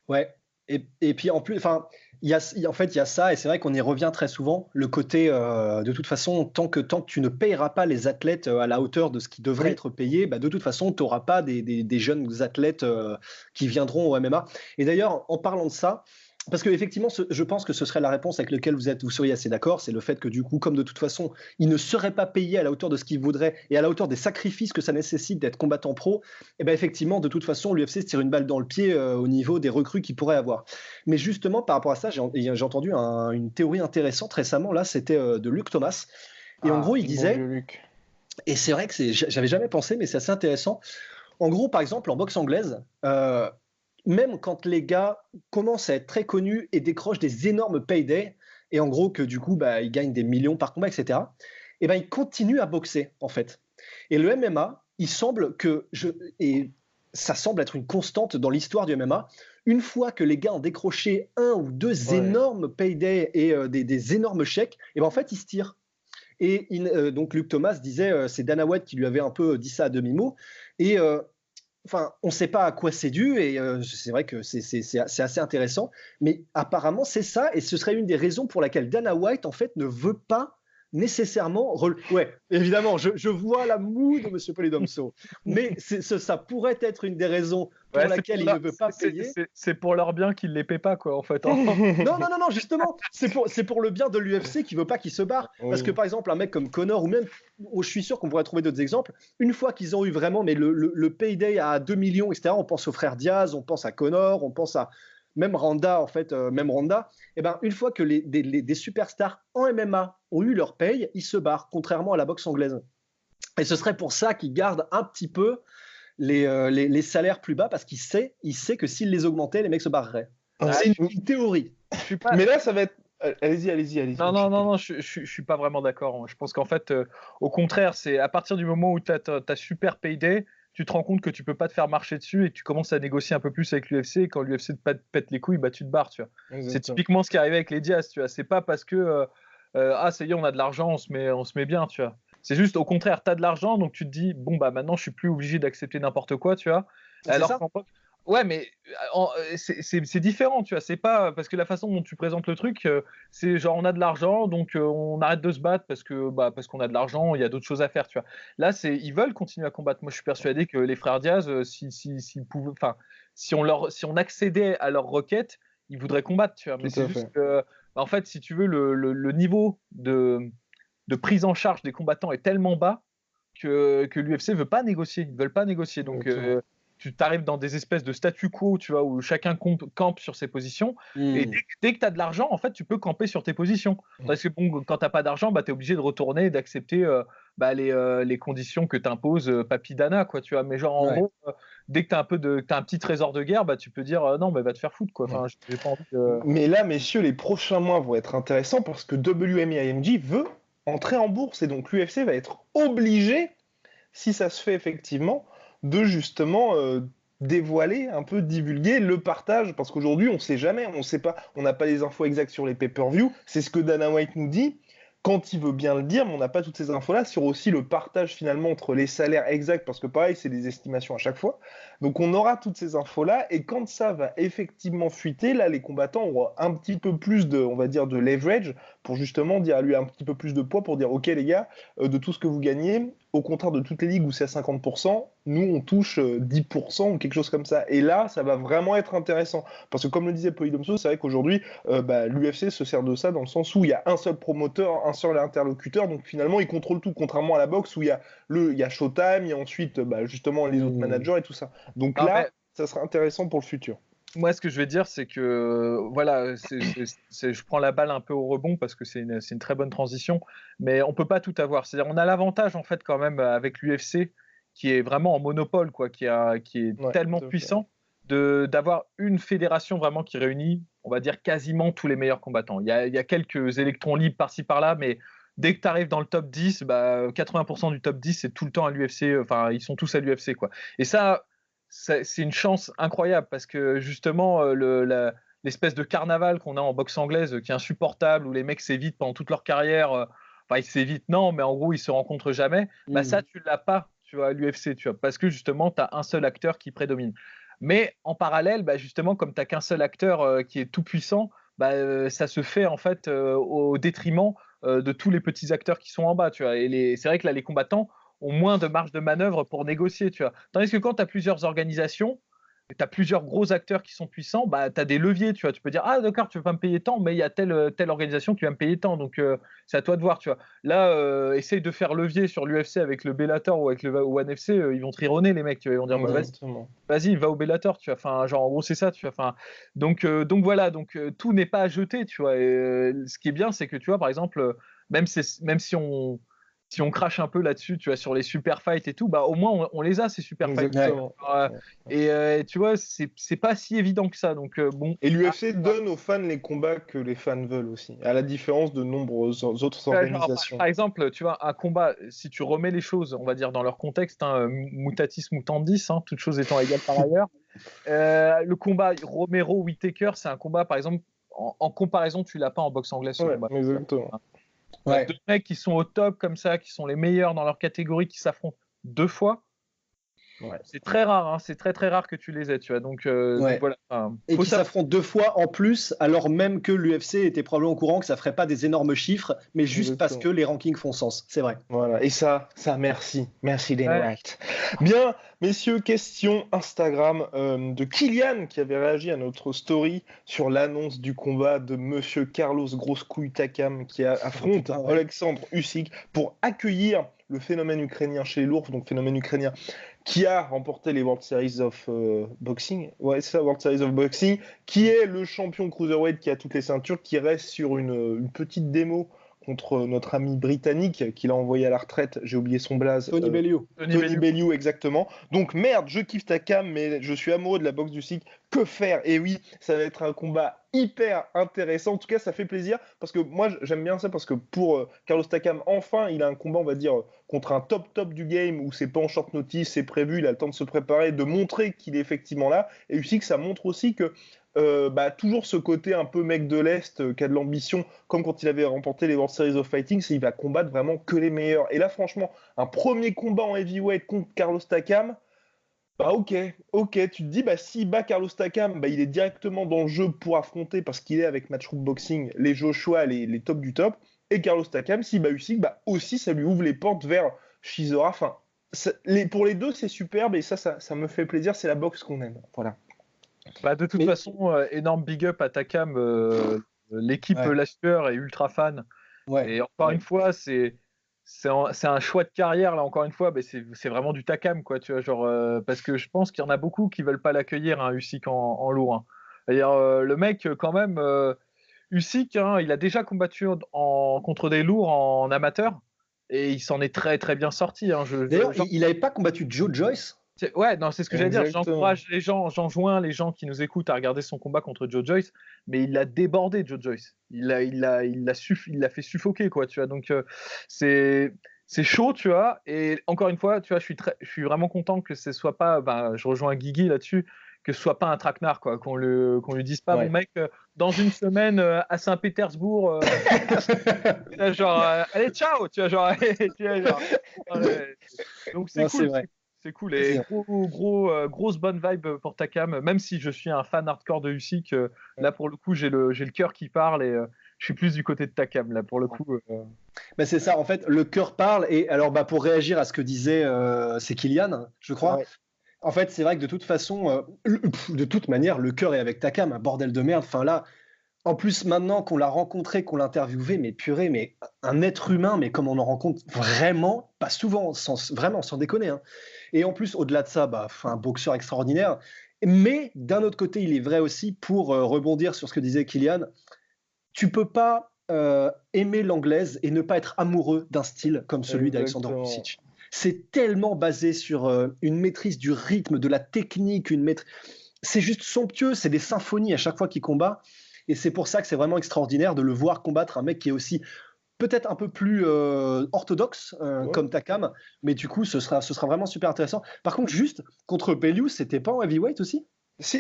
Ouais, et puis en plus, enfin... Il y a ça, et c'est vrai qu'on y revient très souvent, le côté, de toute façon, tant que tu ne payeras pas les athlètes à la hauteur de ce qui devrait être payé, de toute façon, tu n'auras pas des jeunes athlètes qui viendront au MMA. Et d'ailleurs, en parlant de ça, parce qu'effectivement, je pense que ce serait la réponse avec laquelle vous seriez assez d'accord, c'est le fait que du coup, comme de toute façon, ils ne seraient pas payés à la hauteur de ce qu'ils voudraient et à la hauteur des sacrifices que ça nécessite d'être combattant pro, et effectivement, de toute façon, l'UFC se tire une balle dans le pied au niveau des recrues qu'ils pourraient avoir. Mais justement, par rapport à ça, j'ai entendu une théorie intéressante récemment, là, c'était de Luc Thomas. Et en gros, il disait, et c'est vrai que j'avais jamais pensé, mais c'est assez intéressant. En gros, par exemple, en boxe anglaise, même quand les gars commencent à être très connus et décrochent des énormes paydays, et en gros que du coup ils gagnent des millions par combat, etc., ils continuent à boxer en fait. Et le MMA, il semble et ça semble être une constante dans l'histoire du MMA, une fois que les gars ont décroché 1 ou 2 énormes paydays et des énormes chèques, et en fait ils se tirent. Et donc Luc Thomas disait, c'est Dana White qui lui avait un peu dit ça à demi-mot, et enfin, on ne sait pas à quoi c'est dû, et c'est vrai que c'est assez intéressant, mais apparemment c'est ça, et ce serait une des raisons pour laquelle Dana White en fait ne veut pas nécessairement... Ouais, évidemment, je vois la moue de M. Polydomso, mais ça pourrait être une des raisons pour laquelle il ne veut pas payer. C'est pour leur bien qu'il ne les paie pas, quoi, en fait. Non, justement, c'est pour le bien de l'UFC qui ne veut pas qu'il se barre. Parce que, par exemple, un mec comme Conor, ou même, je suis sûr qu'on pourrait trouver d'autres exemples, une fois qu'ils ont eu vraiment le payday à 2 millions, etc., on pense aux frères Diaz, on pense à Conor, on pense à même Ronda, en fait, une fois que des superstars en MMA ont eu leur paye, ils se barrent, contrairement à la boxe anglaise. Et ce serait pour ça qu'ils gardent un petit peu les salaires plus bas, parce qu'il sait que s'il les augmentait, les mecs se barreraient. C'est une théorie. Mais là, ça va être... Allez-y. Non, je suis pas vraiment d'accord. Je pense qu'en fait, au contraire, c'est à partir du moment où tu as super payday, tu te rends compte que tu peux pas te faire marcher dessus et tu commences à négocier un peu plus avec l'UFC, et quand l'UFC te pète les couilles, tu te barres, tu vois. C'est typiquement ce qui est arrivé avec les Diaz, tu vois. C'est pas parce que ça y est, on a de l'argent, on se met bien, tu vois. C'est juste au contraire, tu as de l'argent, donc tu te dis bon maintenant je suis plus obligé d'accepter n'importe quoi, tu vois. Alors ouais, mais c'est différent, tu vois. C'est pas parce que la façon dont tu présentes le truc, c'est genre on a de l'argent, donc on arrête de se battre parce qu'on a de l'argent, il y a d'autres choses à faire, tu vois. Là, ils veulent continuer à combattre. Moi, je suis persuadé que les frères Diaz, si on accédait à leurs requêtes, ils voudraient combattre, tu vois. Mais c'est juste que, en fait, si tu veux, le niveau de prise en charge des combattants est tellement bas que l'UFC veut pas négocier. Ils veulent pas négocier, donc. Tu t'arrives dans des espèces de statu quo, tu vois, où chacun campe sur ses positions. Et dès que tu as de l'argent, en fait, tu peux camper sur tes positions. Parce que quand tu n'as pas d'argent, tu es obligé de retourner et d'accepter les conditions que t'impose Papi Dana, quoi, tu vois. Mais genre, en gros, dès que tu as un petit trésor de guerre, tu peux dire non, va te faire foutre, quoi. Enfin, j'ai pas envie de... Mais là, messieurs, les prochains mois vont être intéressants parce que WME-IMG veut entrer en bourse et donc l'UFC va être obligé, si ça se fait effectivement, de justement dévoiler, un peu divulguer le partage, parce qu'aujourd'hui, on ne sait jamais, on sait pas, on n'a pas les infos exactes sur les pay-per-view. C'est ce que Dana White nous dit quand il veut bien le dire, mais on n'a pas toutes ces infos-là sur aussi le partage finalement entre les salaires exacts, parce que pareil, c'est des estimations à chaque fois. Donc on aura toutes ces infos-là, et quand ça va effectivement fuiter, là, les combattants auront un petit peu plus de, on va dire, de leverage pour justement dire à lui un petit peu plus de poids pour dire, ok les gars, de tout ce que vous gagnez, au contraire de toutes les ligues où c'est à 50%, nous on touche 10% ou quelque chose comme ça. Et là, ça va vraiment être intéressant, parce que comme le disait Polydomso, c'est vrai qu'aujourd'hui, l'UFC se sert de ça dans le sens où il y a un seul promoteur, un seul interlocuteur, donc finalement il contrôle tout, contrairement à la boxe où il y a Showtime, il y a ensuite justement les autres managers et tout ça. Donc ça sera intéressant pour le futur. Moi, ce que je vais dire, c'est que voilà, je prends la balle un peu au rebond parce que c'est une très bonne transition, mais on peut pas tout avoir. C'est-à-dire, on a l'avantage en fait quand même avec l'UFC qui est vraiment en monopole, quoi, qui est tellement puissant d'avoir une fédération vraiment qui réunit, on va dire, quasiment tous les meilleurs combattants. Il y a quelques électrons libres par-ci par-là, mais dès que tu arrives dans le top 10, 80% du top 10, c'est tout le temps à l'UFC. Enfin, ils sont tous à l'UFC, quoi. Et ça, c'est une chance incroyable parce que justement, l'espèce de carnaval qu'on a en boxe anglaise qui est insupportable, où les mecs s'évitent pendant toute leur carrière, enfin, ils s'évitent, non, mais en gros, ils se rencontrent jamais, ça, tu l'as pas, tu vois, à l'UFC, tu vois, parce que justement, tu as un seul acteur qui prédomine. Mais en parallèle, justement, comme tu n'as qu'un seul acteur qui est tout puissant, ça se fait en fait au détriment de tous les petits acteurs qui sont en bas, tu vois. Et c'est vrai que là, les combattants ont moins de marge de manœuvre pour négocier, tu vois. Tandis que quand tu as plusieurs organisations, tu as plusieurs gros acteurs qui sont puissants, tu as des leviers, tu vois. Tu peux dire, ah d'accord, tu veux pas me payer tant, mais il y a telle organisation qui va me payer tant, donc c'est à toi de voir, tu vois. Là, essaye de faire levier sur l'UFC avec le Bellator ou avec le One FC, ils vont te rironner, les mecs, tu vois. Ils vont dire, vas-y, va au Bellator, tu vois. Enfin, genre, en gros, c'est ça, tu vois. Enfin, donc voilà, tout n'est pas à jeter, tu vois. Et ce qui est bien, c'est que, tu vois, par exemple, même si on crache un peu là-dessus, tu vois, sur les super fights et tout, au moins on les a ces super fights. Et tu vois, c'est pas si évident que ça. Donc bon. Et l'UFC donne aux fans les combats que les fans veulent aussi, à la différence de nombreuses autres organisations. Par exemple, tu vois, un combat, si tu remets les choses, on va dire dans leur contexte, mutatis mutandis, toutes choses étant égales par ailleurs. Le combat Romero-Whittaker, c'est un combat, par exemple, en comparaison, tu l'as pas en boxe anglaise. Exactement. Deux mecs qui sont au top comme ça, qui sont les meilleurs dans leur catégorie, qui s'affrontent 2 fois. C'est très rare, c'est très très rare que tu les aies, tu vois. Donc voilà. Et qui s'affrontent 2 fois en plus, alors même que l'UFC était probablement au courant que ça ferait pas des énormes chiffres, mais juste parce que les rankings font sens. C'est vrai. Voilà. Et ça, merci Dana White. Bien, messieurs, question Instagram de Kylian qui avait réagi à notre story sur l'annonce du combat de Monsieur Carlos Grosse-Couille Takam qui affronte Alexandre Usyk pour accueillir le phénomène ukrainien chez les lourds, donc phénomène ukrainien qui a remporté les World Series of Boxing, c'est ça, World Series of Boxing, qui est le champion cruiserweight qui a toutes les ceintures, qui reste sur une petite démo contre notre ami britannique qui l'a envoyé à la retraite, j'ai oublié son blaze. Tony Bellew. Tony Bellew, exactement. Donc merde, je kiffe Takam, mais je suis amoureux de la boxe du Usyk. Que faire? Et oui, ça va être un combat hyper intéressant. En tout cas, ça fait plaisir parce que moi, j'aime bien ça parce que pour Carlos Takam, enfin, il a un combat, on va dire, contre un top du game où c'est pas en short notice, c'est prévu, il a le temps de se préparer, de montrer qu'il est effectivement là. Et Usyk, ça montre aussi que toujours ce côté un peu mec de l'Est qui a de l'ambition, comme quand il avait remporté les World Series of Fighting, c'est qu'il va combattre vraiment que les meilleurs. Et là, franchement, un premier combat en heavyweight contre Carlos Takam, ok, tu te dis, s'il bat Carlos Takam, il est directement dans le jeu pour affronter, parce qu'il est avec Matchroom Boxing, les Joshua, les top du top, et Carlos Takam, s'il bat Usyk, aussi ça lui ouvre les portes vers Chisora. Enfin, pour les deux, c'est superbe, et ça me fait plaisir, c'est la boxe qu'on aime. Voilà. De toute façon, énorme big up à Takam, l'équipe La Sueur est ultra fan. Et encore une fois, c'est un choix de carrière là. Encore une fois, c'est vraiment du Takam, quoi. Tu vois, genre parce que je pense qu'il y en a beaucoup qui veulent pas l'accueillir, Usyk en lourd. D'ailleurs, le mec, quand même, Usyk, il a déjà combattu contre des lourds en amateur et il s'en est très très bien sorti. D'ailleurs, il n'avait pas combattu Joe Joyce. C'est ce que j'allais dire. J'encourage j'enjoins les gens qui nous écoutent à regarder son combat contre Joe Joyce, mais il l'a débordé, Joe Joyce. Il l'a fait suffoquer, quoi, tu vois. Donc, c'est c'est chaud, tu vois. Et encore une fois, tu vois, je suis vraiment content que ce soit pas, je rejoins Guigui là-dessus, que ce soit pas un traquenard, quoi, qu'on lui dise pas, mon mec, dans une semaine à Saint-Pétersbourg, genre, allez, ciao, tu vois, genre, donc c'est cool. C'est cool. Et grosse bonne vibe pour Takam, même si je suis un fan hardcore de Usyk, là pour le coup, j'ai le cœur qui parle et je suis plus du côté de Takam, là pour le coup. C'est ça, en fait, le cœur parle. Et alors, pour réagir à ce que disait, c'est Kylian, je crois. Ouais. En fait, c'est vrai que de toute façon, de toute manière, le cœur est avec Takam, un bordel de merde. Enfin là, en plus, maintenant qu'on l'a rencontré, qu'on l'a interviewé, mais purée, mais un être humain, mais comme on en rencontre vraiment, pas souvent, vraiment, sans déconner. Hein. Et en plus, au-delà de ça, un boxeur extraordinaire. Mais d'un autre côté, il est vrai aussi, pour rebondir sur ce que disait Kylian, tu peux pas aimer l'anglaise et ne pas être amoureux d'un style comme celui d'Alexander Usyk. C'est tellement basé sur une maîtrise du rythme, de la technique, c'est juste somptueux, c'est des symphonies à chaque fois qu'il combat. Et c'est pour ça que c'est vraiment extraordinaire de le voir combattre un mec qui est aussi peut-être un peu plus orthodoxe comme Takam, mais du coup ce sera vraiment super intéressant. Par contre, juste contre Bellew, c'était pas en heavyweight aussi?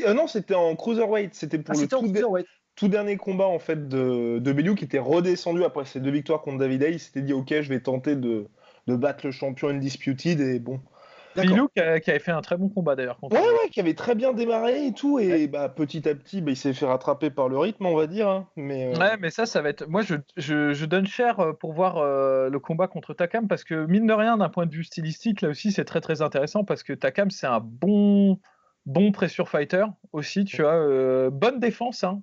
Non, c'était en cruiserweight. C'était pour le tout dernier combat en fait de Bellew, qui était redescendu après ses 2 victoires contre David Haye. Il s'était dit ok, je vais tenter de battre le champion Undisputed, et bon. Bellew qui avait fait un très bon combat d'ailleurs. Ouais, qui avait très bien démarré et tout, et petit à petit, il s'est fait rattraper par le rythme, on va dire. Hein, mais Ouais, mais ça va être. Moi, je donne cher pour voir le combat contre Takam, parce que mine de rien, d'un point de vue stylistique, là aussi, c'est très très intéressant, parce que Takam, c'est un bon pressure fighter aussi, tu vois. Bonne défense, hein.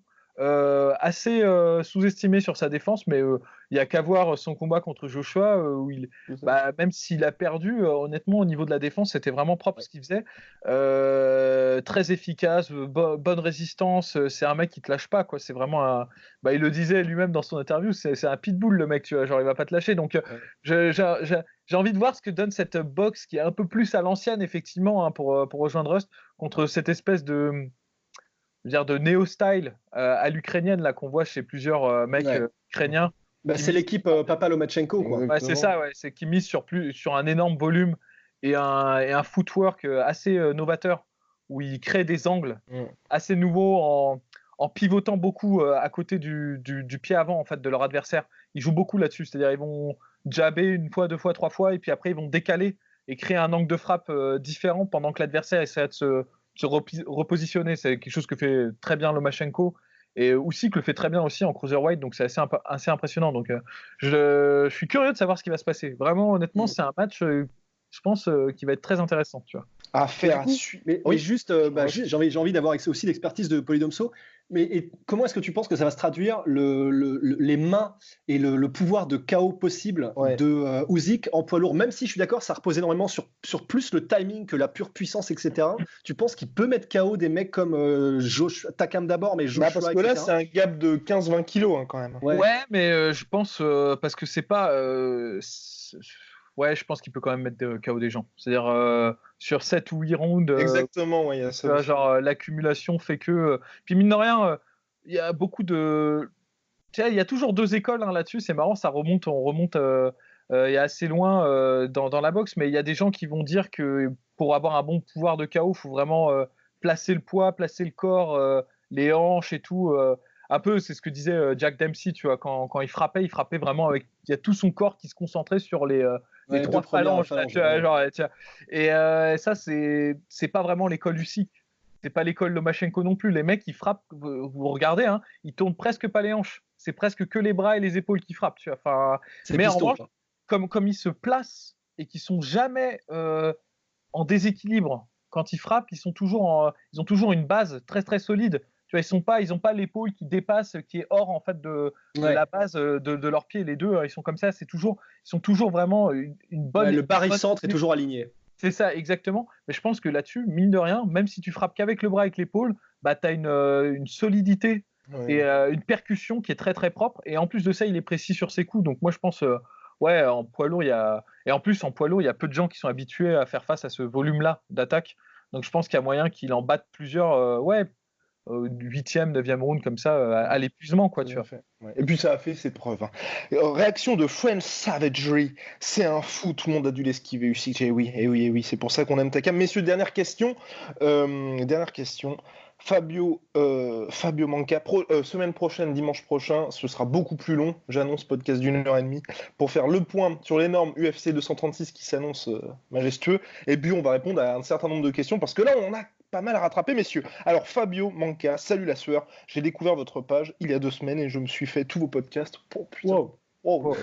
Assez sous-estimé sur sa défense, mais il n'y a qu'à voir son combat contre Joshua, où même s'il a perdu, honnêtement, au niveau de la défense, c'était vraiment propre ce qu'il faisait. Très efficace, bonne résistance, c'est un mec qui te lâche pas, quoi. C'est vraiment il le disait lui-même dans son interview, c'est un pitbull, le mec, tu vois, genre il va pas te lâcher. Donc j'ai envie de voir ce que donne cette boxe qui est un peu plus à l'ancienne, effectivement, hein, pour rejoindre Rust, contre cette espèce de néo-style à l'ukrainienne là qu'on voit chez plusieurs mecs ukrainiens. C'est l'équipe Papa Lomachenko, quoi. Ouais, c'est ça, ouais. C'est qui mise sur un énorme volume et un footwork assez novateur, où ils créent des angles assez nouveaux en pivotant beaucoup à côté du pied avant en fait de leur adversaire. Ils jouent beaucoup là-dessus, c'est-à-dire ils vont jabber 1 fois, 2 fois, 3 fois, et puis après ils vont décaler et créer un angle de frappe différent pendant que l'adversaire essaie de se repositionner. C'est quelque chose que fait très bien Lomachenko, et Usyk le fait très bien aussi en cruiserweight, donc c'est assez impressionnant. Donc je suis curieux de savoir ce qui va se passer. Vraiment, honnêtement, c'est un match, je pense, qui va être très intéressant, tu vois. À faire. Mais juste, j'ai envie d'avoir aussi l'expertise de Polydomso. Mais comment est-ce que tu penses que ça va se traduire, les mains et le pouvoir de KO possible de Usyk en poids lourd? Même si je suis d'accord, ça repose énormément sur plus le timing que la pure puissance, etc. Tu penses qu'il peut mettre KO des mecs comme Takam d'abord, mais Joshua, parce que là, c'est un gap de 15-20 kilos, hein, quand même. Ouais, mais je pense, parce que c'est pas... je pense qu'il peut quand même mettre KO des gens. C'est-à-dire sur 7 ou 8 rounds. Exactement, il y a ça. Genre l'accumulation fait que. Puis mine de rien, il y a beaucoup de. Tu sais, il y a toujours 2 écoles, hein, là-dessus. C'est marrant, on remonte il y a assez loin dans la boxe, mais il y a des gens qui vont dire que pour avoir un bon pouvoir de KO, il faut vraiment placer le poids, placer le corps, les hanches et tout. Un peu, c'est ce que disait Jack Dempsey, tu vois, quand il frappait vraiment avec. Il y a tout son corps qui se concentrait sur les 3 phalanges. Et ça, c'est pas vraiment l'école Usyk. C'est pas l'école Lomachenko non plus. Les mecs, ils frappent, vous regardez, hein, ils tournent presque pas les hanches. C'est presque que les bras et les épaules qui frappent, tu vois. Enfin, mais en revanche, comme ils se placent et qu'ils sont jamais en déséquilibre quand ils frappent, ils ont toujours une base très très solide. Tu vois, ils ont pas l'épaule qui dépasse, qui est hors en fait de la base de leurs pieds. Les deux, ils sont comme ça. Ils sont toujours vraiment une bonne. Le barycentre est toujours aligné. C'est ça, exactement. Mais je pense que là-dessus, mine de rien, même si tu frappes qu'avec le bras et avec l'épaule, tu as une solidité et une percussion qui est très très propre. Et en plus de ça, il est précis sur ses coups. Donc moi, je pense, en poids lourd, en poids lourd, il y a peu de gens qui sont habitués à faire face à ce volume-là d'attaque. Donc je pense qu'il y a moyen qu'il en batte plusieurs. 8e, 9e round comme ça, à l'épuisement, quoi, tu vois. Ouais. Et puis ça a fait ses preuves. Hein. Réaction de French Savagery. C'est un fou, tout le monde a dû l'esquiver, UCJ. Oui, et oui, et oui, c'est pour ça qu'on aime ta cam. Messieurs, dernière question. Fabio Manca, semaine prochaine, dimanche prochain, ce sera beaucoup plus long. J'annonce podcast d'1h30 pour faire le point sur les normes UFC 236 qui s'annonce majestueux. Et puis on va répondre à un certain nombre de questions parce que là, on a pas mal à rattraper, messieurs. Alors, Fabio Manca, salut la sueur. J'ai découvert votre page il y a 2 semaines et je me suis fait tous vos podcasts. Oh putain. Wow. Oh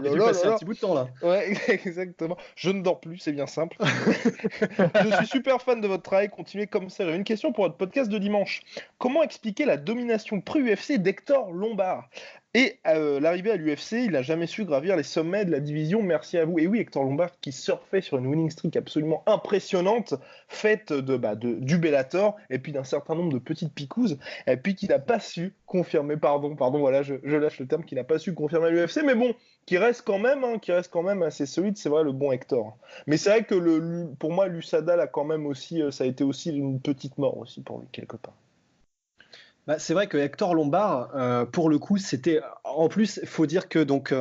là là passé un petit bout de temps là. Ouais, exactement. Je ne dors plus, c'est bien simple. Je suis super fan de votre travail, continuez comme ça. J'avais une question pour votre podcast de dimanche. Comment expliquer la domination pré-UFC d'Hector Lombard et l'arrivée à l'UFC, il n'a jamais su gravir les sommets de la division, merci à vous. Et oui, Hector Lombard qui surfait sur une winning streak absolument impressionnante, faite du Bellator, et puis d'un certain nombre de petites picouses, et puis qui n'a pas su confirmer, pardon, voilà, je lâche le terme, qui n'a pas su confirmer à l'UFC, mais bon, qui reste quand même assez solide, c'est vrai, le bon Hector. Mais c'est vrai que pour moi, l'USADA, là, quand même aussi, ça a été aussi une petite mort aussi pour lui, quelque part. Bah, c'est vrai que Hector Lombard, pour le coup, c'était. En plus, il faut dire que donc,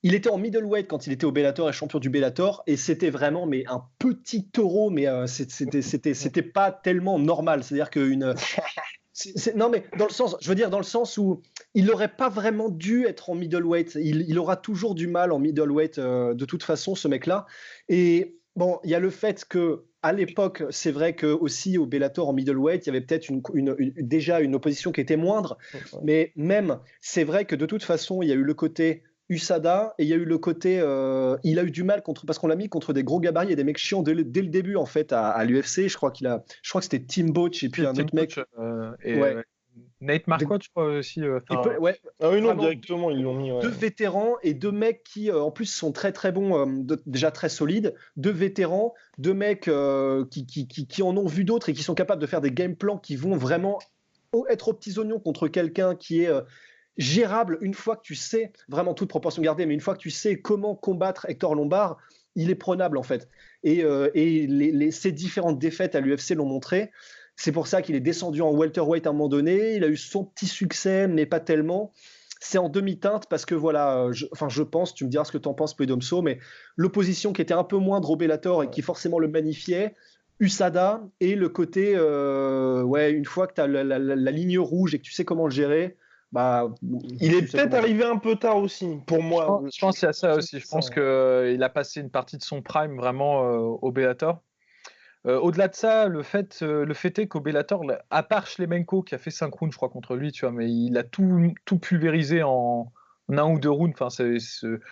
il était en middleweight quand il était au Bellator et champion du Bellator, et c'était vraiment un petit taureau, mais c'était pas tellement normal. C'est-à-dire qu'une. Non, mais dans le sens où il n'aurait pas vraiment dû être en middleweight. Il aura toujours du mal en middleweight de toute façon, ce mec-là. Et bon, il y a le fait que à l'époque, c'est vrai que aussi au Bellator en middleweight, il y avait peut-être déjà une opposition qui était moindre. Ouais. Mais même, c'est vrai que de toute façon, il y a eu le côté USADA et il y a eu le côté, il a eu du mal parce qu'on l'a mis contre des gros gabarits et des mecs chiants dès le début en fait à l'UFC. Je crois que c'était Tim Boach et puis un autre mec. Nate Marquardt, je crois aussi. Ouais. Ah oui, non, directement, ils l'ont mis. Ouais. 2 vétérans et 2 mecs qui, en plus, sont très très bons, déjà très solides. 2 vétérans, 2 mecs qui en ont vu d'autres et qui sont capables de faire des game plans qui vont vraiment être aux petits oignons contre quelqu'un qui est gérable une fois que tu sais, vraiment toute proportion gardée, mais une fois que tu sais comment combattre Hector Lombard, il est prenable en fait. Et ces différentes défaites à l'UFC l'ont montré. C'est pour ça qu'il est descendu en welterweight à un moment donné. Il a eu son petit succès, mais pas tellement. C'est en demi-teinte parce que voilà, je pense, tu me diras ce que tu en penses, Poidomso, mais l'opposition qui était un peu moindre au Bellator et qui forcément le magnifiait, USADA, et le côté, une fois que tu as la ligne rouge et que tu sais comment le gérer, bah, il est peut-être arrivé un peu tard aussi, pour moi. Je pense qu'il y a ça aussi. Je pense qu'il a passé une partie de son prime vraiment au Bellator. Au-delà de ça, le fait est qu'au Bellator, à part Shlemenko qui a fait 5 rounds, je crois, contre lui, tu vois, mais il a tout pulvérisé en 1 ou 2 rounds. Enfin,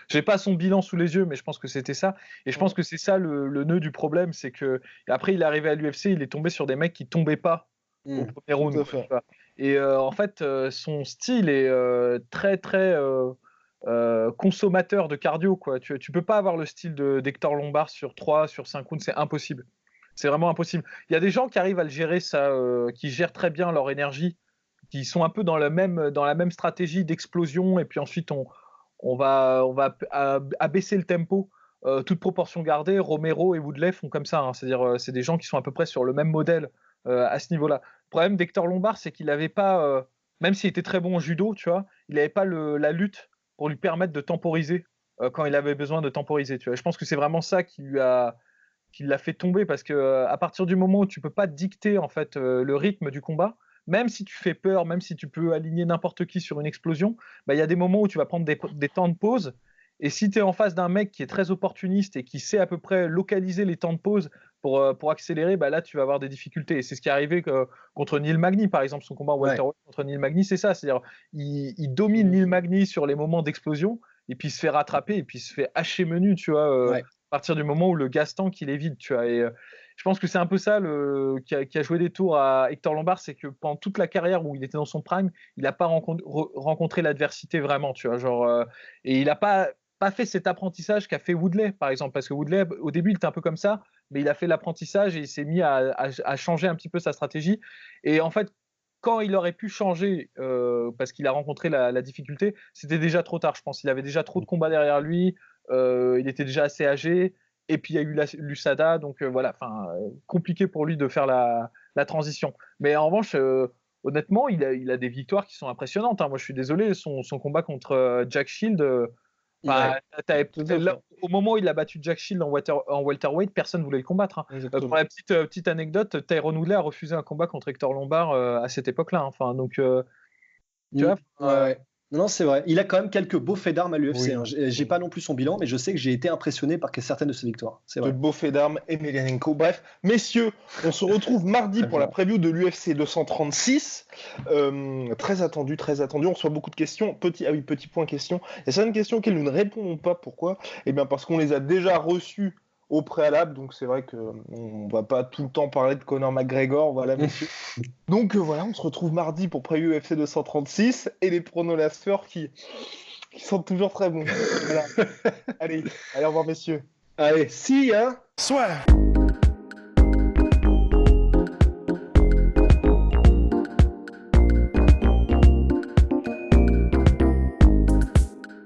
j'ai pas son bilan sous les yeux, mais je pense que c'était ça. Et je pense que c'est ça le nœud du problème, c'est que après il est arrivé à l'UFC, il est tombé sur des mecs qui tombaient pas au premier round. Quoi, et en fait, son style est très très consommateur de cardio, quoi. Tu peux pas avoir le style d'Hector Lombard sur 3, sur 5 rounds, c'est impossible. C'est vraiment impossible. Il y a des gens qui arrivent à le gérer, ça, qui gèrent très bien leur énergie, qui sont un peu dans la même stratégie d'explosion, et puis ensuite on va abaisser le tempo, toute proportion gardée. Romero et Woodley font comme ça, hein. C'est-à-dire c'est des gens qui sont à peu près sur le même modèle à ce niveau-là. Le problème d'Hector Lombard, c'est qu'il n'avait pas, même s'il était très bon au judo, tu vois, il n'avait pas la lutte pour lui permettre de temporiser quand il avait besoin de temporiser. Tu vois. Je pense que c'est vraiment ça qui l'a fait tomber, parce que à partir du moment où tu peux pas dicter en fait le rythme du combat, même si tu fais peur, même si tu peux aligner n'importe qui sur une explosion, il y a des moments où tu vas prendre des temps de pause, et si tu es en face d'un mec qui est très opportuniste et qui sait à peu près localiser les temps de pause pour accélérer, là tu vas avoir des difficultés. Et c'est ce qui est arrivé contre Neil Magny, par exemple, son combat en welterweight contre Neil Magny, c'est ça, c'est-à-dire il domine Neil Magny sur les moments d'explosion, et puis il se fait rattraper, et puis il se fait hacher menu, tu vois, à partir du moment où le Gaston qu'il est vide, tu vois. Et je pense que c'est un peu ça qui a joué des tours à Hector Lombard, c'est que pendant toute la carrière où il était dans son prime, il n'a pas rencontré l'adversité vraiment, tu vois, genre, et il n'a pas fait cet apprentissage qu'a fait Woodley, par exemple, parce que Woodley, au début, il était un peu comme ça, mais il a fait l'apprentissage et il s'est mis à changer un petit peu sa stratégie. Et en fait, quand il aurait pu changer, parce qu'il a rencontré la difficulté, c'était déjà trop tard, je pense. Il avait déjà trop de combats derrière lui, il était déjà assez âgé, et puis il y a eu l'USADA, donc voilà, compliqué pour lui de faire la transition. Mais en revanche, honnêtement, il a des victoires qui sont impressionnantes. Hein. Moi, je suis désolé, son combat contre Jack Shield. Au moment où il a battu Jack Shield en welterweight, personne ne voulait le combattre. Hein. Pour la petite anecdote, Tyrone Woodley a refusé un combat contre Hector Lombard à cette époque-là. Hein. Enfin, donc, tu vois. Ouais. Non, c'est vrai. Il a quand même quelques beaux faits d'armes à l'UFC. Oui. Hein. J'ai pas non plus son bilan, mais je sais que j'ai été impressionné par certaines de ses victoires. C'est vrai. De beaux faits d'armes, Emelianenko. Bref, messieurs, on se retrouve mardi pour la preview de l'UFC 236. Très attendu. On reçoit beaucoup de questions. Petit point question. Il y a certaines questions auxquelles nous ne répondons pas. Pourquoi ? Eh bien, parce qu'on les a déjà reçues au préalable, donc c'est vrai qu'on ne va pas tout le temps parler de Conor McGregor, voilà, messieurs. Donc voilà, on se retrouve mardi pour preview UFC 236 et les pronos la sueur qui sont toujours très bons. Voilà. Allez, au revoir, messieurs. Allez, see ya. Soit.